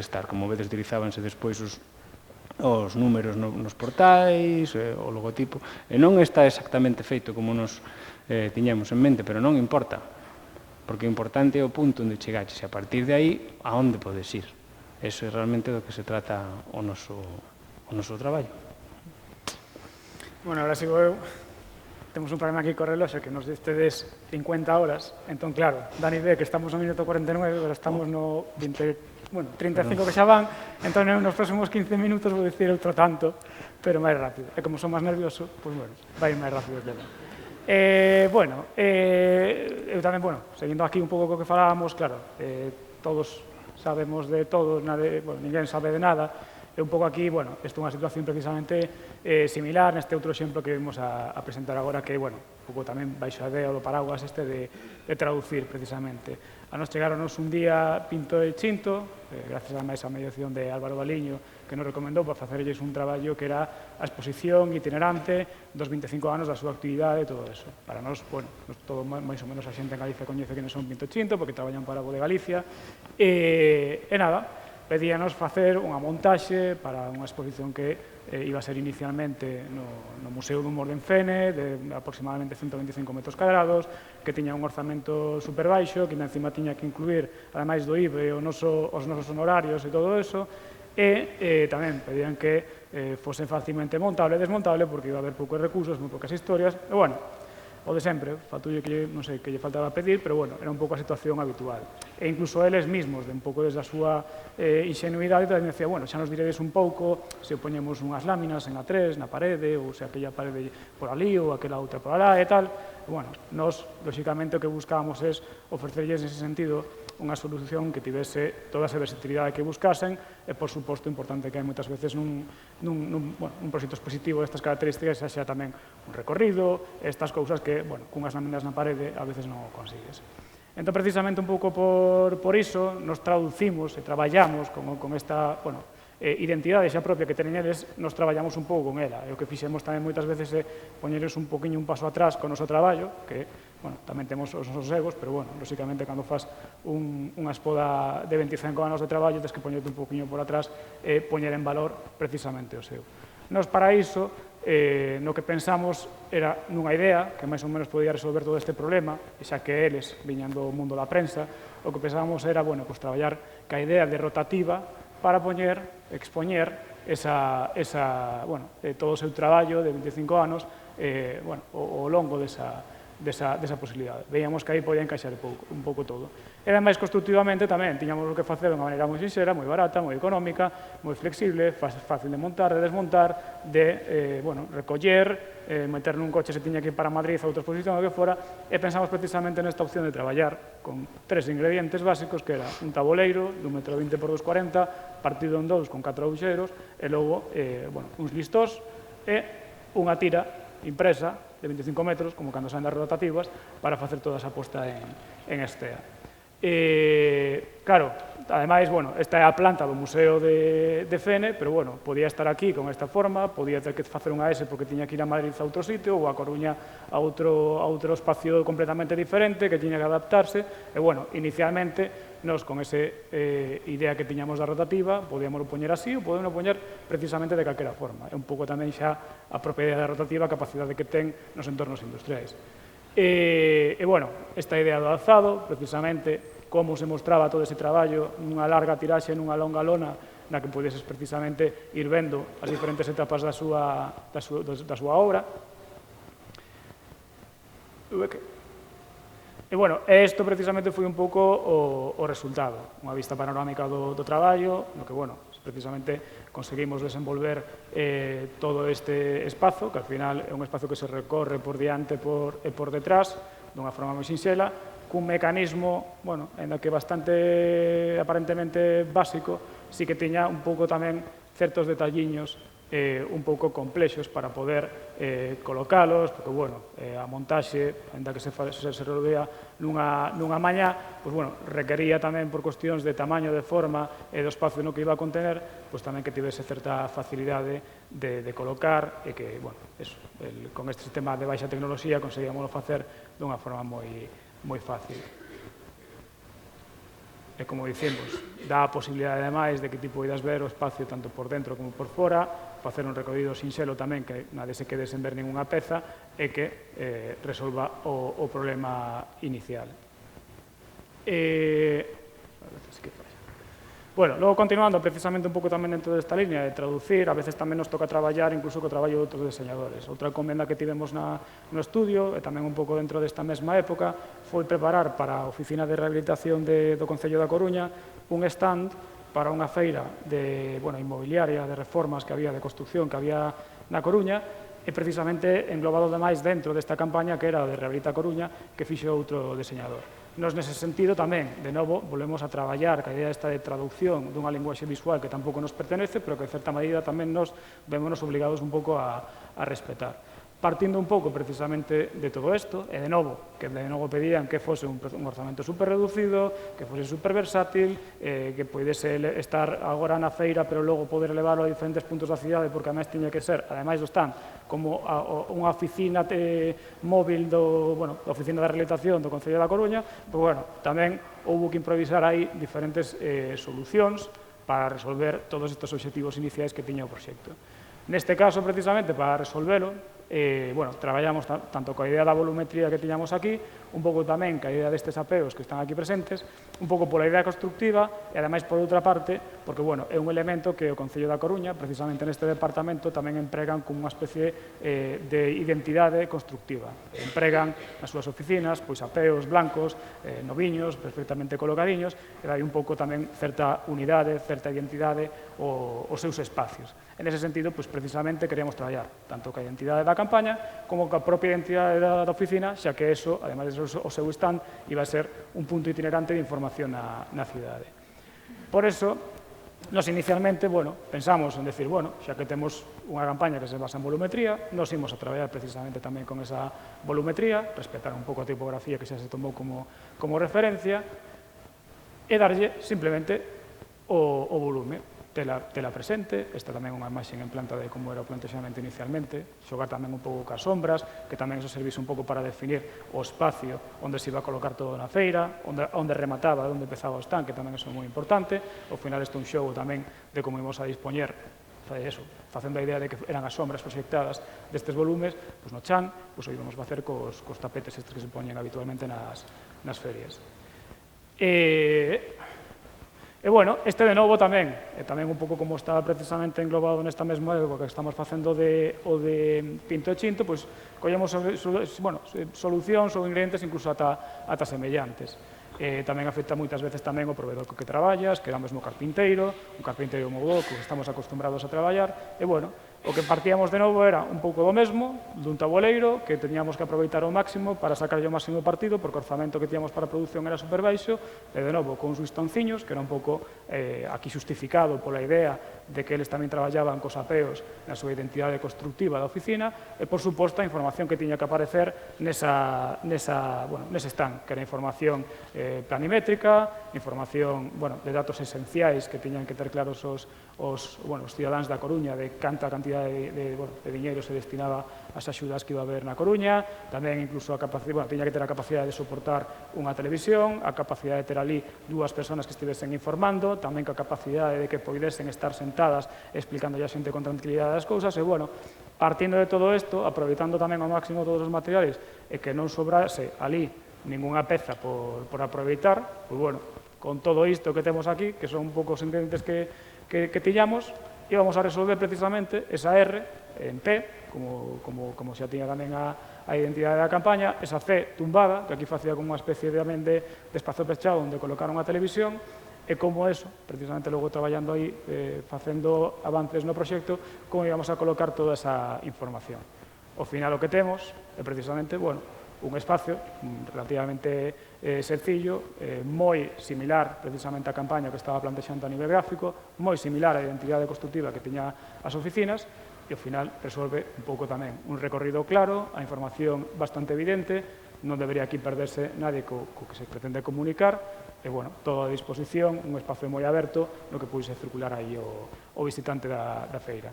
estar. Como vedes, utilizábanse despois os números nos portais, o logotipo, e non está exactamente feito como nos tiñamos en mente, pero non importa, porque o importante é o punto onde chegaches, e a partir de aí, a onde podes ir. Eso é realmente do que se trata o noso traballo. Bueno, ahora sigo eu. Temos un problema aquí co reloxo que nos destedes 50 horas, entón, claro, dan idea que estamos no minuto 49, pero estamos no 35 que xa van, entón nos próximos 15 minutos vou dicir outro tanto, pero máis rápido. E como son máis nervioso, pois, bueno, vai máis rápido que non. Eu tamén, seguindo aquí un pouco co que falábamos, claro, todos sabemos de todo, ninguén sabe de nada, e un pouco aquí, isto é unha situación precisamente similar neste outro exemplo que vimos a presentar agora, que, un pouco tamén baixo a idea do paraguas este de traducir, precisamente. A nos chegaronos un día Pinto e Chinto, gracias a máis a mediación de Álvaro Baliño, que nos recomendou para facerlles un traballo que era a exposición itinerante dos 25 anos da súa actividade e todo eso. Para nós, todo máis ou menos a xente en Galicia coñece que non son Pinto e Chinto, porque traballan para o de Galicia, e nada, pedíanos facer unha montaxe para unha exposición que iba a ser inicialmente no Museo do Humor de Enfene, de aproximadamente 125 metros cadrados, que tiña un orzamento superbaixo, que encima tiña que incluir, ademais do IVE, os nosos honorarios e todo eso, e tamén pedían que fose facilmente montable e desmontable, porque iba a haber poucos recursos, moi poucas historias, e o de sempre, faltoulle que non sei que lle faltaba pedir, pero era un pouco a situación habitual. E incluso eles mesmos, de un pouco desde a súa ingenuidade, tamén decía, xa nos diredes un pouco se poñemos unhas láminas en A3, na parede, ou se aquella parede por ali, ou aquela outra por alá, e tal. Nos, lóxicamente, o que buscábamos é ofrecerlles, nese sentido, unha solución que tivese toda esa versatilidade que buscasen e, por suposto, importante que hai moitas veces nun proxecto expositivo destas características xa tamén un recorrido, estas cousas que, cunhas láminas na parede a veces non o consigues. Entón, precisamente, un pouco por iso, nos traducimos e traballamos con esta, identidade xa propia que teñen eles, nos traballamos un pouco con ela. E o que fixemos tamén moitas veces é poñeres un poquinho un paso atrás con o noso traballo, que, tamén temos os nosos egos, pero, lóxicamente, cando faz unha expoda de 25 anos de traballo, tens que poñerte un poquinho por atrás e poñer en valor precisamente o seu. Nos, para iso, no que pensamos era nunha idea que máis ou menos podía resolver todo este problema, e xa que eles viñan do mundo da prensa, o que pensábamos era, traballar ca idea de rotativa para expoñer todo o seu traballo de 25 anos ao longo desa posibilidade. Veíamos que aí podía encaixar un pouco todo. E, ademais, constructivamente tamén tiñamos o que facer de unha maneira moi sinxera, moi barata, moi económica, moi flexible, fácil de montar, de desmontar, de recoller, meter nun coche se tiña que ir para Madrid a outra exposición o que fora, e pensamos precisamente nesta opción de traballar con 3 ingredientes básicos, que era un tabuleiro de 1,20 m por 2,40 m, partido en 2 con 4 aguxeiros, e logo uns listós e unha tira impresa de 25 metros, como cando saen das rotativas, para facer toda esa posta en estea. Claro, ademais, esta é a planta do Museo de Fene, pero, podía estar aquí con esta forma, podía ter que facer unha S porque tiña que ir a Madrid a outro sitio, ou a Coruña a outro espacio completamente diferente, que tiña que adaptarse, e, inicialmente, nos, con esa idea que tiñamos da rotativa, podíamos poñer así ou podíamos poñer precisamente de calquera forma. É un pouco tamén xa a propiedade da rotativa, a capacidade que ten nos entornos industriais. Esta idea do alzado, precisamente, como se mostraba todo ese traballo nunha larga tiraxe, nunha longa lona, na que podeses precisamente ir vendo as diferentes etapas da súa obra. E isto precisamente foi un pouco o resultado, unha vista panorámica do traballo, no que, precisamente conseguimos desenvolver todo este espazo, que ao final é un espazo que se recorre por diante e por detrás, dunha forma moi sinxela, cun mecanismo, en que bastante aparentemente básico, si que tiña un pouco tamén certos detalliños un pouco complexos para poder colocalos, porque, a montaxe, ainda que se rodea nunha mañá, requería tamén por cuestións de tamaño, de forma e do espacio no que iba a contener, tamén que tivese certa facilidade de colocar e que, con este sistema de baixa tecnoloxía conseguíamos facer dunha forma moi fácil. E, como dicimos, dá a posibilidade, ademais, de que ti poidas ver o espacio tanto por dentro como por fora, facer un recorrido sinxelo tamén que nadie se quede sen ver ninguna peza e que resolva o problema inicial. Logo, continuando, precisamente un pouco tamén dentro desta línea de traducir, a veces tamén nos toca traballar incluso co traballo de outros diseñadores. Outra encomenda que tivemos no estudio, e tamén un pouco dentro desta mesma época, foi preparar para a Oficina de Rehabilitación do Concello da Coruña un stand para unha feira inmobiliaria, de reformas que había, de construcción que había na Coruña, e precisamente englobado demais dentro desta campaña que era o de Rehabilita Coruña, que fixo outro diseñador. Nos, nese sentido, tamén, de novo, volvemos a traballar ca idea esta de traducción dunha linguaxe visual que tampouco nos pertenece, pero que, en certa medida, tamén nos vemos obligados un pouco a respetar. Partindo un pouco, precisamente, de todo isto, e, de novo, pedían que fose un orzamento superreducido, que fose superversátil, que poidese estar agora na feira, pero logo poder leválo a diferentes puntos da cidade, porque, ademais, tiña que ser, ademais do stand, como unha oficina móvil da Oficina de Rehabilitación do Concello da Coruña, tamén houve que improvisar aí diferentes solucións para resolver todos estes obxectivos iniciais que tiña o proxecto. Neste caso, precisamente, para resolvelo, traballamos tanto coa idea da volumetría que tiñamos aquí, un pouco tamén coa idea destes apeos que están aquí presentes, un pouco pola idea constructiva e, ademais, por outra parte, porque, é un elemento que o Concello da Coruña, precisamente neste departamento, tamén empregan como unha especie de identidade constructiva. Empregan nas súas oficinas, apeos blancos, noviños, perfectamente colocadiños, e dai un pouco tamén certa unidade, certa identidade aos seus espacios. En ese sentido, precisamente, queríamos traballar tanto coa identidade da campaña, como que a propia identidade da oficina, xa que eso, ademais de ser o seu stand, iba a ser un punto itinerante de información na cidade. Por eso, nos inicialmente, pensamos en decir, xa que temos unha campaña que se basa en volumetría, nos imos a traballar precisamente tamén con esa volumetría, respetar un pouco a tipografía que xa se tomou como referencia, e darlle simplemente o volume. Tela presente, esta tamén é unha imaxe en planta de como era o plantexamento inicialmente, xogar tamén un pouco cas sombras, que tamén eso servise un pouco para definir o espacio onde se iba a colocar todo na feira, onde remataba, onde empezaba o stand, que tamén eso é moi importante. Ao final isto é un xogo tamén de como imos a dispoñer, facendo a idea de que eran as sombras proxectadas destes volumes, no chan, o íbamos a facer cos tapetes estes que se poñen habitualmente nas ferias. Este de novo tamén un pouco como estaba precisamente englobado nesta mesma época que estamos facendo o de Pinto e Chinto, pois collemos solucións ou ingredientes incluso ata semellantes. Tamén afecta moitas veces tamén o proveedor co que traballas, que é o mesmo carpinteiro, un carpinteiro moi bo, que estamos acostumbrados a traballar, e o que partíamos de novo era un pouco do mesmo, dun tabuleiro, que teníamos que aproveitar ao máximo para sacarlle o máximo partido, porque o orzamento que tíamos para a produción era super baixo, e de novo, con uns listonciños, que era un pouco aquí justificado pola idea de que eles tamén traballaban cos apeos na súa identidade constructiva da oficina, e, por suposto, a información que tiña que aparecer nese stand, que era información planimétrica, información de datos esenciais que tiñan que ter claros os cidadáns da Coruña de canta cantidade de diñeiro se destinaba ás axudas que iba a haber na Coruña, tamén incluso tiña que ter a capacidade de soportar unha televisión, a capacidade de ter ali dúas persoas que estivesen informando, tamén a capacidade de que poidesen estar sentadas explicando a xente con tranquilidade as cousas, e partindo de todo isto, aproveitando tamén ao máximo todos os materiais e que non sobrase ali ningunha peza por aproveitar, con todo isto que temos aquí, que son un pouco os ingredientes que tiñamos, íbamos a resolver precisamente esa R en P, como xa tiña tamén a identidade da campaña, esa C tumbada, que aquí facía como unha especie de espazo pechado onde colocar unha televisión, e como eso, precisamente logo traballando aí, facendo avances no proxecto, como íbamos a colocar toda esa información. Ao final o que temos é precisamente, un espacio relativamente sencillo, moi similar precisamente á campaña que estaba plantexando a nivel gráfico, moi similar á identidade constructiva que tiña as oficinas, e ao final resolve un pouco tamén un recorrido claro, a información bastante evidente, non debería aquí perderse nadie co que se pretende comunicar, e, toda a disposición, un espacio moi aberto no que puise circular aí o visitante da feira.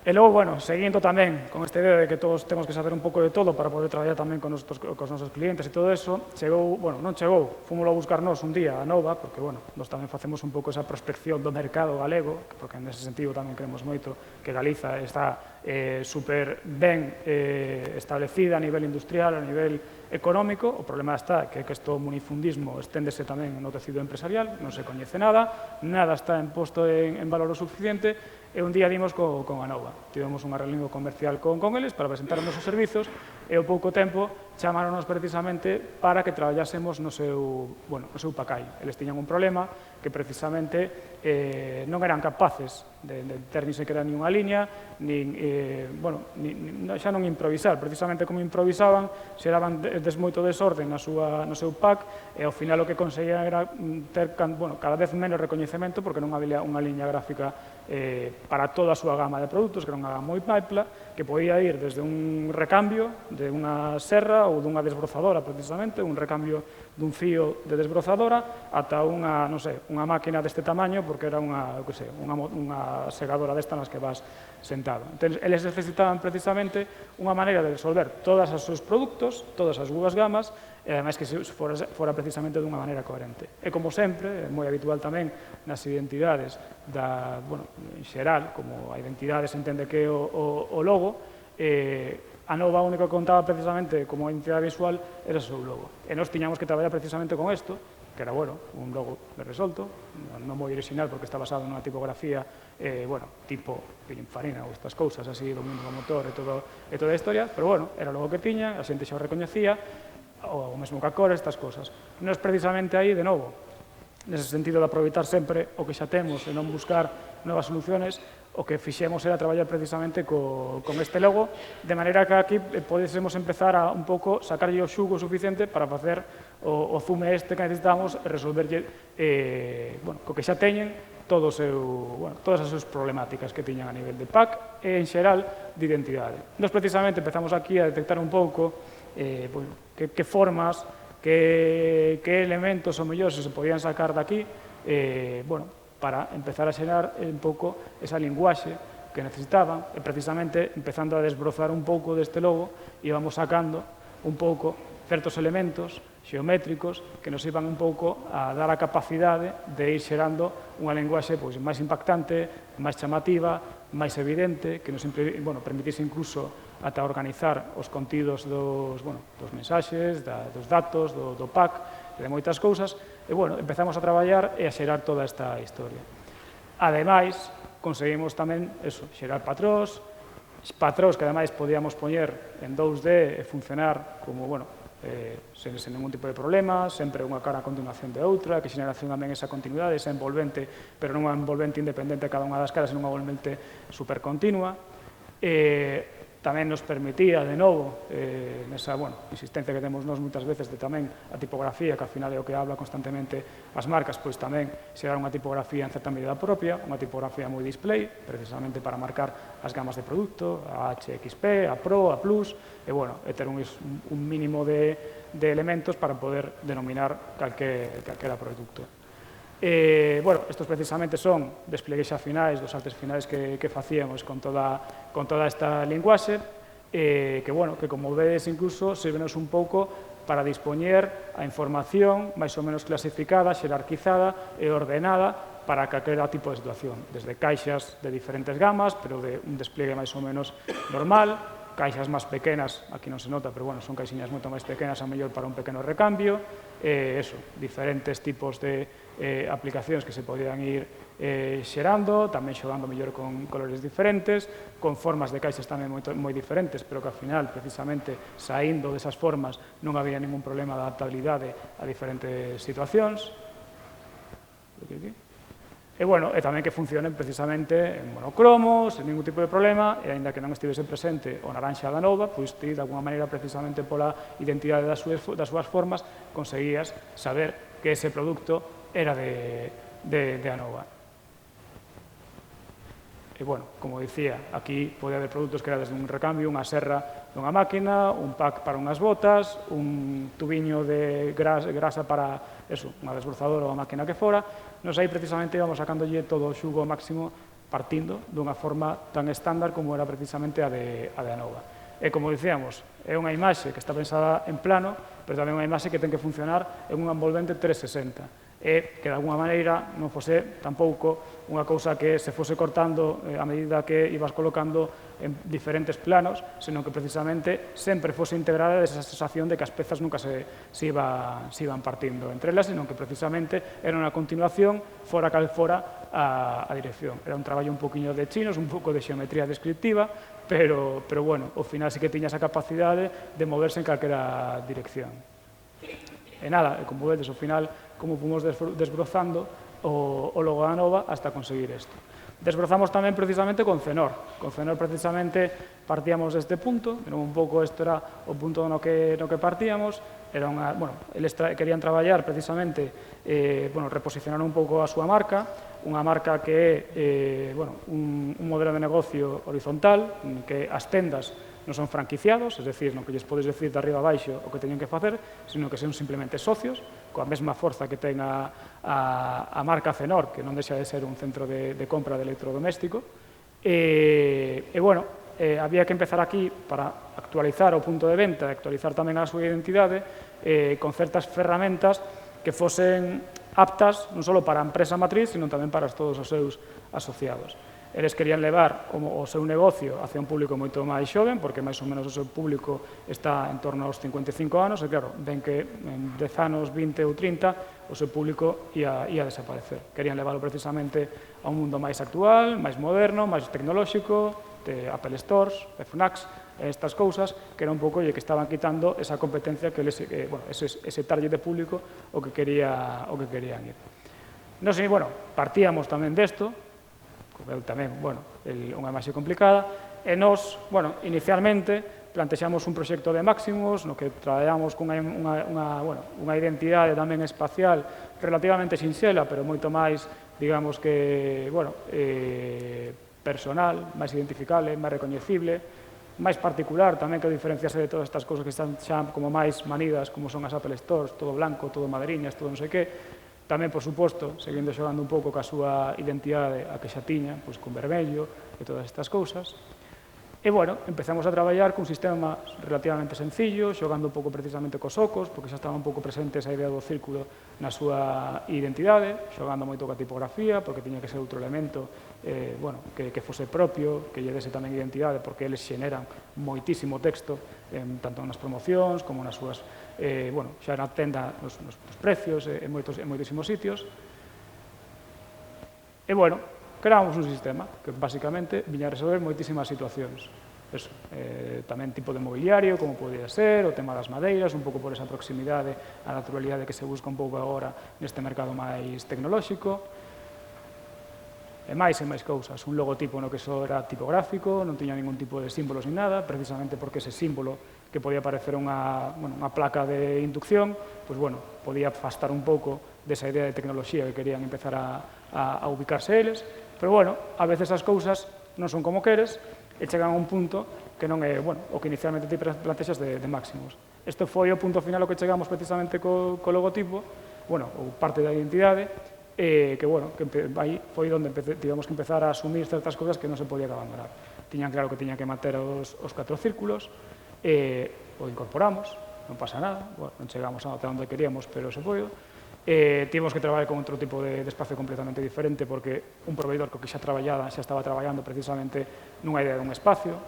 E logo, seguindo tamén con esta idea de que todos temos que saber un pouco de todo para poder traballar tamén cos nosos clientes e todo eso, fomos a buscarnos un día a Nova, porque, nós tamén facemos un pouco esa prospección do mercado galego, porque nese sentido tamén creemos moito que Galiza está super ben establecida a nivel industrial, a nivel económico. O problema está que este munifundismo esténdese tamén no tecido empresarial, non se coñece nada está posto en valor o suficiente, e un día dimos con Anova. Tivemos unha reunión comercial con eles para presentar os nosos servizos, e ao pouco tempo chamaronos precisamente para que traballásemos no seu pacai. Eles tiñan un problema que precisamente non eran capaces de ter ni sequera ni unha liña, xa non improvisar, precisamente como improvisaban, xeraban moito desorden no seu pack, e ao final o que conseguían era ter cada vez menos recoñecemento, porque non había unha liña gráfica para toda a súa gama de produtos, que era unha gama moi ampla, que podía ir desde un recambio de unha serra ou dunha desbrozadora, precisamente, un recambio dun fío de desbrozadora, ata unha máquina deste tamaño, porque era unha segadora desta nas que vas sentado. Entón, eles necesitaban precisamente unha maneira de resolver todos os seus produtos, todas as súas gamas, e ademais que fora precisamente dunha maneira coherente. E como sempre, é moi habitual tamén nas identidades en xeral, como a identidade se entende que é o logo, a Nova único que contaba precisamente como identidade visual era o seu logo. E nós tiñamos que traballar precisamente con isto, que era, un logo de resolto, non moi original porque está basado nunha tipografía tipo Pininfarina ou estas cousas así do mundo do motor e toda a historia, pero era o logo que tiña, a xente xa o recoñecía, o mesmo que a cor, estas cousas. Nós precisamente aí, de novo, nese sentido de aproveitar sempre o que xa temos e non buscar novas soluciones, o que fixemos era traballar precisamente con este logo, de maneira que aquí podésemos empezar a un pouco sacarlle o xugo suficiente para facer o zume este que necesitamos e resolverlle co que xa teñen todas as súas problemáticas que tiñan a nivel de PAC e, en xeral, de identidade. Nós, precisamente, empezamos aquí a detectar un pouco que formas, que elementos ou mellores se podían sacar daqui para empezar a xerar un pouco esa linguaxe que necesitaban e, precisamente, empezando a desbrozar un pouco deste logo, íbamos sacando un pouco certos elementos xeométricos que nos iban un pouco a dar a capacidade de ir xerando unha linguaxe máis impactante, máis chamativa, máis evidente, que nos permitise incluso ata organizar os contidos dos mensaxes, dos datos, do PAC, e de moitas cousas, e, empezamos a traballar e a xerar toda esta historia. Ademais, conseguimos tamén xerar patróns que, ademais, podíamos poñer en 2D e funcionar como, sen ningún tipo de problema, sempre unha cara a continuación de outra, que xeneración tamén esa continuidade, esa envolvente, pero non unha envolvente independente de cada unha das caras, senón unha envolvente supercontinua. Tamén nos permitía, de novo, nesa insistencia que temos nós moitas veces de tamén a tipografía, que ao final é o que habla constantemente as marcas, pois tamén xerar unha tipografía en certa medida propia, unha tipografía moi display, precisamente para marcar as gamas de produto, a HXP, a Pro, a Plus, e ter un mínimo de elementos para poder denominar calquera produto. Estos precisamente son desplegues xa finais dos artes finais que facíamos con toda esta linguaxe, que, como vedes, incluso, sirvenos un pouco para dispoñer a información máis ou menos clasificada, xerarquizada e ordenada para calquera tipo de situación, desde caixas de diferentes gamas, pero de un despliegue máis ou menos normal, caixas máis pequenas, aquí non se nota, pero son caixinhas moito máis pequenas, a mellor para un pequeno recambio, diferentes tipos de aplicacións que se podían ir xerando, tamén xogando mellor con colores diferentes, con formas de caixas tamén moi diferentes, pero que, ao final, precisamente, saindo desas formas, non había ningún problema de adaptabilidade a diferentes situacións. E tamén que funcionen precisamente en monocromo, sen ningún tipo de problema, e aínda que non estivese presente o naranxa da Nova, pois ti, de alguma maneira, precisamente pola identidade das súas formas, conseguías saber que ese produto era de Anova. E, como dicía, aquí pode haber produtos que era desde un recambio, unha serra dunha máquina, un pack para unhas botas, un tubiño de grasa para unha desbrozadora ou a máquina que fora. Nos aí, precisamente, íbamos sacándolle todo o xugo máximo partindo dunha forma tan estándar como era precisamente a de Anova. E, como dicíamos, é unha imaxe que está pensada en plano, pero tamén unha imaxe que ten que funcionar en unha envolvente 360. E que, de alguma maneira, non fose tampouco unha cousa que se fose cortando a medida que ibas colocando en diferentes planos, senón que, precisamente, sempre fose integrada esa sensación de que as pezas nunca se iban partindo entre elas, senón que, precisamente, era unha continuación fora cal fora a dirección. Era un traballo un poquinho de chinos, un pouco de xeometría descriptiva, pero, ao final sí que tiña esa capacidade de moverse en calquera dirección. E nada, como vedes, ao final, como fomos desbrozando o logo da Nova hasta conseguir isto. Desbrozamos tamén precisamente con Cenor. Con Cenor, precisamente, partíamos deste punto, un pouco isto era o punto no que partíamos. Eles querían traballar precisamente, reposicionar un pouco a súa marca, unha marca que é un modelo de negocio horizontal, que as tendas non son franquiciados, es decir, non que lles podes decir de arriba a baixo o que teñen que facer, sino que son simplemente socios, coa mesma forza que ten a marca Cenor, que non deixa de ser un centro de compra de electrodoméstico. Había que empezar aquí para actualizar o punto de venta e actualizar tamén a súa identidade con certas ferramentas que fosen aptas non só para a empresa matriz, sino tamén para todos os seus asociados. Eles querían levar o seu negocio hacia un público moito máis xoven, porque máis ou menos o seu público está en torno aos 55 anos, e claro, ven que en 10 anos, 20 ou 30, o seu público ia desaparecer. Querían leválo precisamente a un mundo máis actual, máis moderno, máis tecnolóxico, de Apple Stores, de Fnacs, estas cousas, que era un pouco que estaban quitando esa competencia, ese target de público o que querían ir. Nos, bueno, partíamos tamén desto, tamén, bueno, unha imaxe complicada, e nos, bueno, inicialmente plantexamos un proxecto de máximos no que traballamos unha identidade tamén espacial relativamente sinxela, pero moito máis, digamos que, bueno, personal, máis identificable, máis recoñecible, máis particular tamén, que diferenciase de todas estas cousas que están xa como máis manidas, como son as Apple Stores, todo blanco, todo madriñas, todo non sei que. Tamén, por suposto, seguindo xogando un pouco ca súa identidade a que xa tiña, pois con vermello e todas estas cousas. E, bueno, empezamos a traballar cun sistema relativamente sencillo, xogando un pouco precisamente cos ocos, porque xa estaba un pouco presente esa idea do círculo na súa identidade, xogando moito coa tipografía, porque tiña que ser outro elemento bueno, que fose propio, que lle dese tamén identidade, porque eles xeneran moitísimo texto, tanto nas promocións como nas súas, bueno, xa na tenda nos precios en moitísimos sitios. E, bueno, creamos un sistema que, basicamente, viña a resolver moitísimas situacións. Eso, tamén tipo de mobiliario, como podía ser, o tema das madeiras, un pouco por esa proximidade, a naturalidade que se busca un pouco agora neste mercado máis tecnolóxico. E máis cousas. Un logotipo no que só era tipográfico, non tiña ningún tipo de símbolos ni nada, precisamente porque ese símbolo que podía parecer unha placa de inducción, pois, bueno, podía fastar un pouco desa idea de tecnoloxía que querían empezar a ubicarse eles, pero, bueno, a veces as cousas non son como queres e chegan a un punto que non é, bueno, o que inicialmente te plantexas de máximos. Isto foi o punto final ao que chegamos precisamente co logotipo, bueno, ou parte da identidade, que, bueno, que aí foi onde tivemos que empezar a asumir certas cousas que non se podía abandonar. Tiñan claro que tiñan que manter os 4 círculos, o incorporamos, non pasa nada, bueno, non chegamos ata onde queríamos, pero se foi. Tivemos que traballar con outro tipo de espacio completamente diferente, porque un proveedor co que xa estaba traballando precisamente nunha idea dun espacio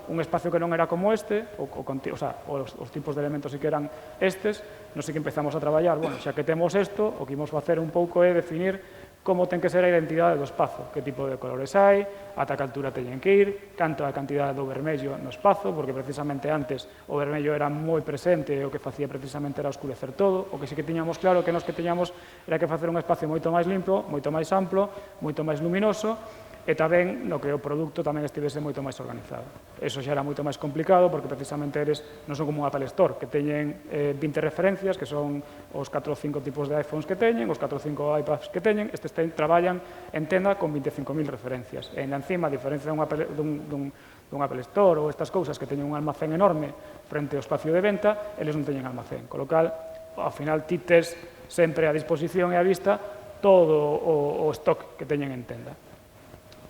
que non era como este, os tipos de elementos sí que eran estes, non sei que empezamos a traballar, bueno, xa que temos isto, o que imos facer un pouco é definir como ten que ser a identidade do espazo, que tipo de colores hai, ata que altura teñen que ir, canto a cantidade do vermello no espazo, porque precisamente antes o vermello era moi presente e o que facía precisamente era oscurecer todo. O que sí que tiñamos claro que nos que tiñamos era que facer un espacio moito máis limpo, moito máis amplo, moito máis luminoso, e tamén no que o produto tamén estivese moito máis organizado. Eso xa era moito máis complicado, porque precisamente eles non son como un Apple Store, que teñen 20 referencias, que son os 4 ou 5 tipos de iPhones que teñen, os 4 ou 5 iPads que teñen, estes traballan en tenda con 25.000 referencias. E encima, a diferencia dun Apple Store ou estas cousas que teñen un almacén enorme frente ao espacio de venta, eles non teñen almacén. Con lo cal, ao final, ti tes sempre a disposición e a vista todo o stock que teñen en tenda.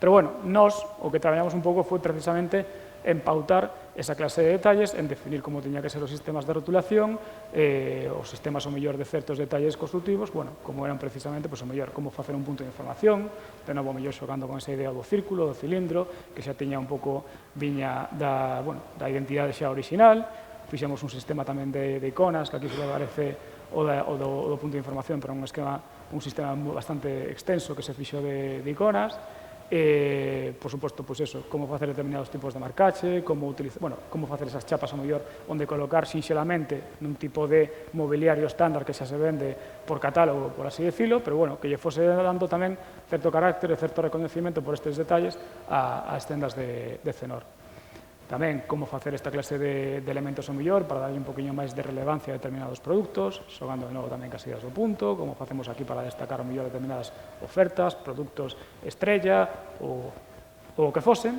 Pero, bueno, nós o que traballamos un pouco foi precisamente en pautar esa clase de detalles, en definir como tiña que ser os sistemas de rotulación, os sistemas, o mellor, de certos detalles constructivos, bueno, como eran precisamente, o mellor, como facer un punto de información, de novo, o mellor, xogando con esa idea do círculo, do cilindro, que xa tiña un pouco viña da identidade xa original. Fixemos un sistema tamén de iconas, que aquí se aparece o do punto de información, pero un sistema bastante extenso que se fixo de iconas. Por suposto, pois eso, como facer determinados tipos de marcaxe, como facer esas chapas, ao mellor, onde colocar sinxelamente nun tipo de mobiliario estándar que xa se vende por catálogo, por así decirlo, pero, bueno, que lle fose dando tamén certo carácter e certo recoñecimento por estes detalles ás tendas de Cenor. Tamén como facer esta clase de elementos ao mellor para darlle un poquinho máis de relevancia a determinados produtos, xogando de novo tamén cas ideas do punto, como facemos aquí para destacar ao mellor determinadas ofertas, produtos estrella ou o que fosen.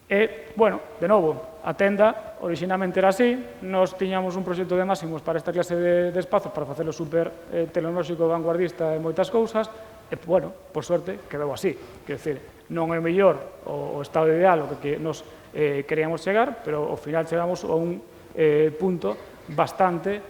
E, bueno, de novo, a tenda originalmente era así, nos tiñamos un proxecto de máximos para esta clase de espazos para facelo super tecnolóxico, vanguardista e moitas cousas, e, bueno, por suerte, quedou así. Quer dizer, non é o mellor o estado ideal o que nos queríamos chegar, pero ao final chegamos a un punto bastante,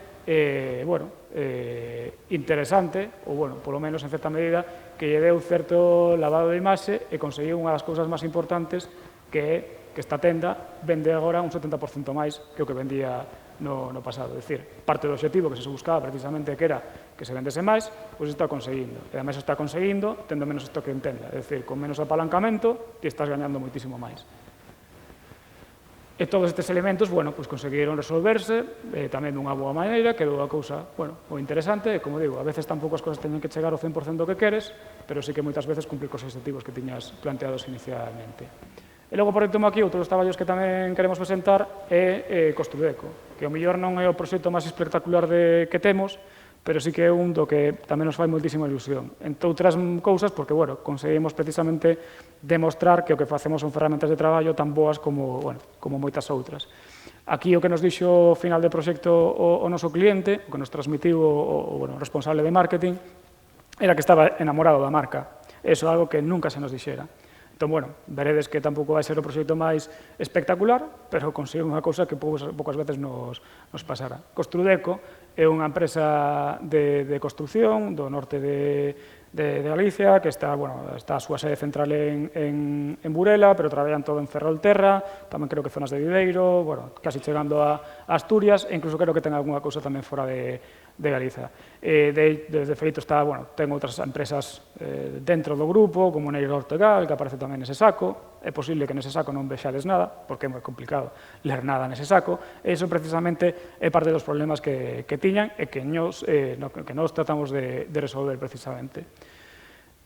interesante, ou, bueno, polo menos en certa medida, que lle deu certo lavado de imaxe e conseguiu unha das cousas máis importantes, que é que esta tenda vende agora un 70% máis que o que vendía no pasado. É dicir, parte do obxectivo que se buscaba precisamente que era que se vendese máis, pois está conseguindo. E ademais está conseguindo tendo menos estoque en tenda. É dicir, con menos apalancamento, ti estás gañando moitísimo máis. E todos estes elementos, bueno, pois conseguiron resolverse tamén dunha boa maneira, quedou a cousa, bueno, moi interesante, e como digo, a veces tampouco as cousas teñen que chegar ao 100% do que queres, pero sí que moitas veces cumplir cos objetivos que tiñas planteados inicialmente. E logo, por último, aquí, outros dos traballos que tamén queremos presentar é Construdeco, que ao mellor non é o proxecto máis espectacular que temos, pero sí que é un do que tamén nos fai moitísima ilusión. Entre outras cousas, porque, bueno, conseguimos precisamente demostrar que o que facemos son ferramentas de traballo tan boas como moitas outras. Aquí o que nos dixo ao final do proxecto o noso cliente, o que nos transmitiu o responsable de marketing, era que estaba enamorado da marca. Eso é algo que nunca se nos dixera. Entón, bueno, veredes que tampouco vai ser o proxecto máis espectacular, pero consigo unha cousa que poucas veces nos pasara. Construdeco é unha empresa de construcción do norte de Galicia, que está a súa sede central en Burela, pero traballan todo en Ferrolterra, tamén creo que zonas de Viveiro, casi chegando a Asturias, e incluso creo que ten algunha cousa tamén fora de Galiza. Desde feito ten outras empresas dentro do grupo, como Neiro Ortegal, que aparece tamén nese saco. É posible que nese saco non vexades nada, porque é moi complicado ler nada nese saco, e iso precisamente é parte dos problemas que tiñan e que nos tratamos de resolver precisamente.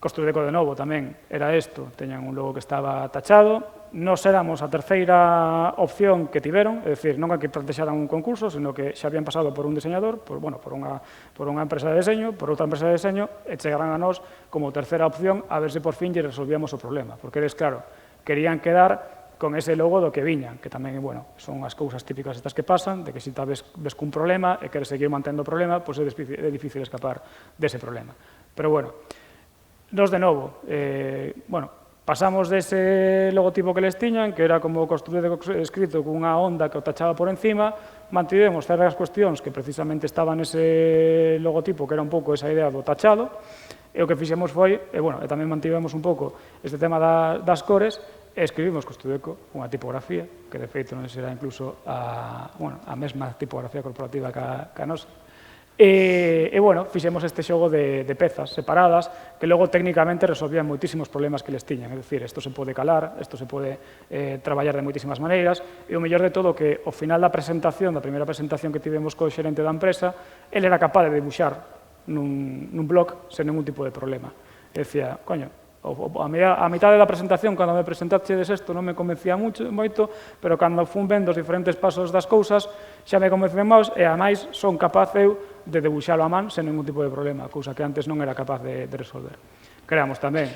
Construdeco de novo tamén era isto, teñan un logo que estaba tachado, nos éramos a terceira opción que tiveron, é dicir, non é que plantexaran un concurso, sino que xa habían pasado por un diseñador, por unha empresa de deseño, por outra empresa de deseño, e chegaran a nós como terceira opción a ver se por fin lle resolvíamos o problema, porque eles, claro, querían quedar con ese logo do que viñan, que tamén, son as cousas típicas estas que pasan, de que se ves cun problema e queres seguir mantendo o problema, pois é difícil escapar dese problema. Pero, nos de novo, pasamos dese logotipo que les tiñan, que era como Construdeco escrito cunha onda que o tachaba por encima, mantivemos certas cuestións que precisamente estaban nese logotipo, que era un pouco esa idea do tachado, e o que fixemos foi, e tamén mantivemos un pouco este tema das cores, e escribimos Construdeco, unha tipografía, que de feito non será incluso a mesma tipografía corporativa que a nosa. E, fixemos este xogo de pezas separadas que logo técnicamente resolvían moitísimos problemas que les tiñan, é dicir, isto se pode calar, isto se pode traballar de moitísimas maneiras, e o mellor de todo que ao final da primeira presentación que tivemos co xerente da empresa, ele era capaz de dibuixar nun blog sen ningún tipo de problema. E decía, a mitad da presentación, cando me presentachedes isto, non me convencía moito, pero cando fun vendo os diferentes pasos das cousas, xa me convencen máis, e ademais son capaz eu de debuxalo a man sen ningún tipo de problema, cousa que antes non era capaz de resolver. Creamos tamén,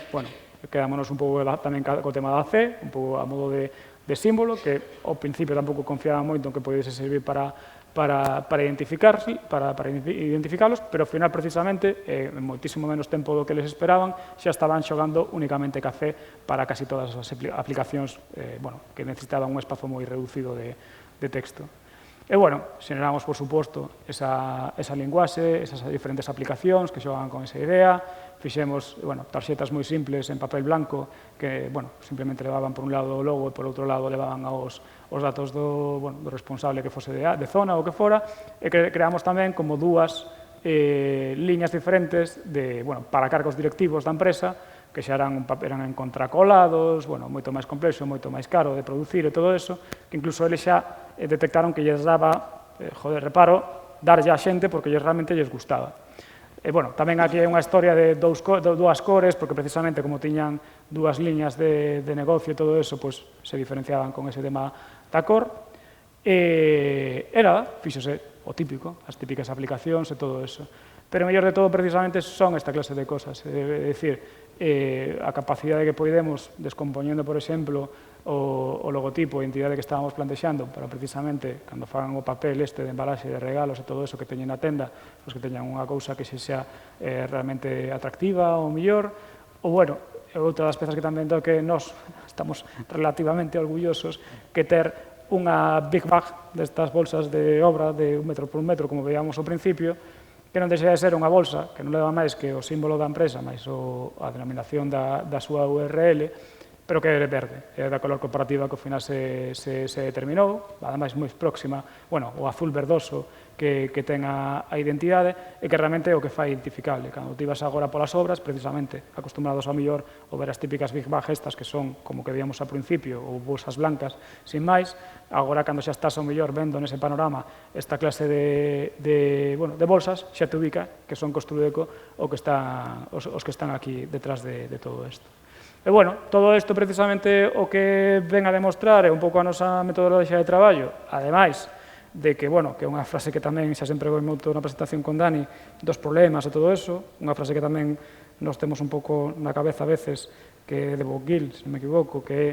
quedámonos un pouco tamén co tema da C, un pouco a modo de símbolo, que ao principio tampouco confiaba moito en que podese servir para identificarlos, pero ao final, precisamente, en moitísimo menos tempo do que les esperaban, xa estaban xogando únicamente café para casi todas as aplicacións que necesitaban un espazo moi reducido de texto. E, xeneramos, por suposto, esa linguaxe, esas diferentes aplicacións que xogan con esa idea, fixemos tarxetas moi simples en papel blanco que, simplemente levaban por un lado o logo e por outro lado levaban os datos do responsable que fose de zona ou que fora, e creamos tamén como dúas liñas diferentes para cargos directivos da empresa, que xa eran en contracolados, moito máis complexo, moito máis caro de producir e todo eso, que incluso eles xa detectaron que lles daba, reparo, darlle a xente porque realmente lles gustaba. E, tamén aquí hai unha historia de dúas cores, porque precisamente como tiñan dúas liñas de negocio e todo eso, se diferenciaban con ese tema da cor. E fíxose o típico, as típicas aplicacións e todo eso. Pero o mellor de todo, precisamente, son esta clase de cosas. É dicir, a capacidade que podemos, descompoñendo, por exemplo, o logotipo e a entidade que estábamos plantexando para precisamente, cando fagan o papel de embalaxe de regalos e todo eso que teñen na tenda, que teñan unha cousa que xa realmente atractiva ou mellor, ou, outra das pezas que tamén que nós estamos relativamente orgullosos que ter unha big bag destas bolsas de obra de 1 metro por 1 metro, como veíamos ao principio, que non deixa de ser unha bolsa que non leva máis que o símbolo da empresa, máis a denominación da súa URL, pero que é verde, é da color comparativa que ao final se determinou, ademais moi próxima, bueno, o azul verdoso que ten a identidade e que realmente é o que fai identificable. Cando ti vas agora polas obras, precisamente, acostumbrados ao mellor ou ver as típicas Big Bag estas que son, como que víamos ao principio, ou bolsas blancas, sin máis, agora cando xa estás ao mellor vendo nese panorama esta clase de bolsas, xa te ubica que son Construdeco os que están aquí detrás de todo isto. E, bueno, todo isto precisamente o que ven a demostrar é un pouco a nosa metodoloxía de traballo, ademais de que, bueno, que é unha frase que tamén xa se empregou moito na presentación con Dani, dos problemas e todo eso, unha frase que tamén nos temos un pouco na cabeza a veces, que é de Bob Gill, se non me equivoco, que é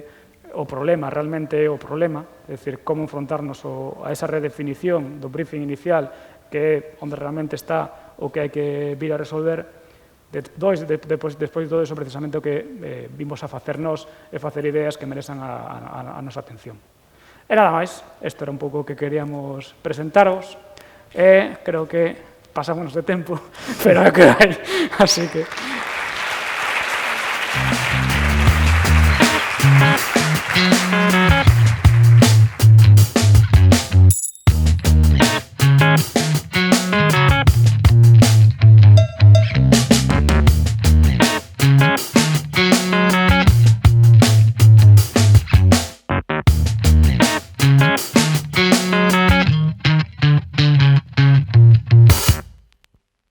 o problema, realmente é o problema, é dicir, como enfrontarnos a esa redefinición do briefing inicial, que é onde realmente está o que hai que vir a resolver. Despois de todo iso, precisamente o que vimos a facernos e facer ideas que merezan a nosa atención. E nada máis, isto era un pouco o que queríamos presentarvos, e creo que pasamos de tempo, pero é que hai, así que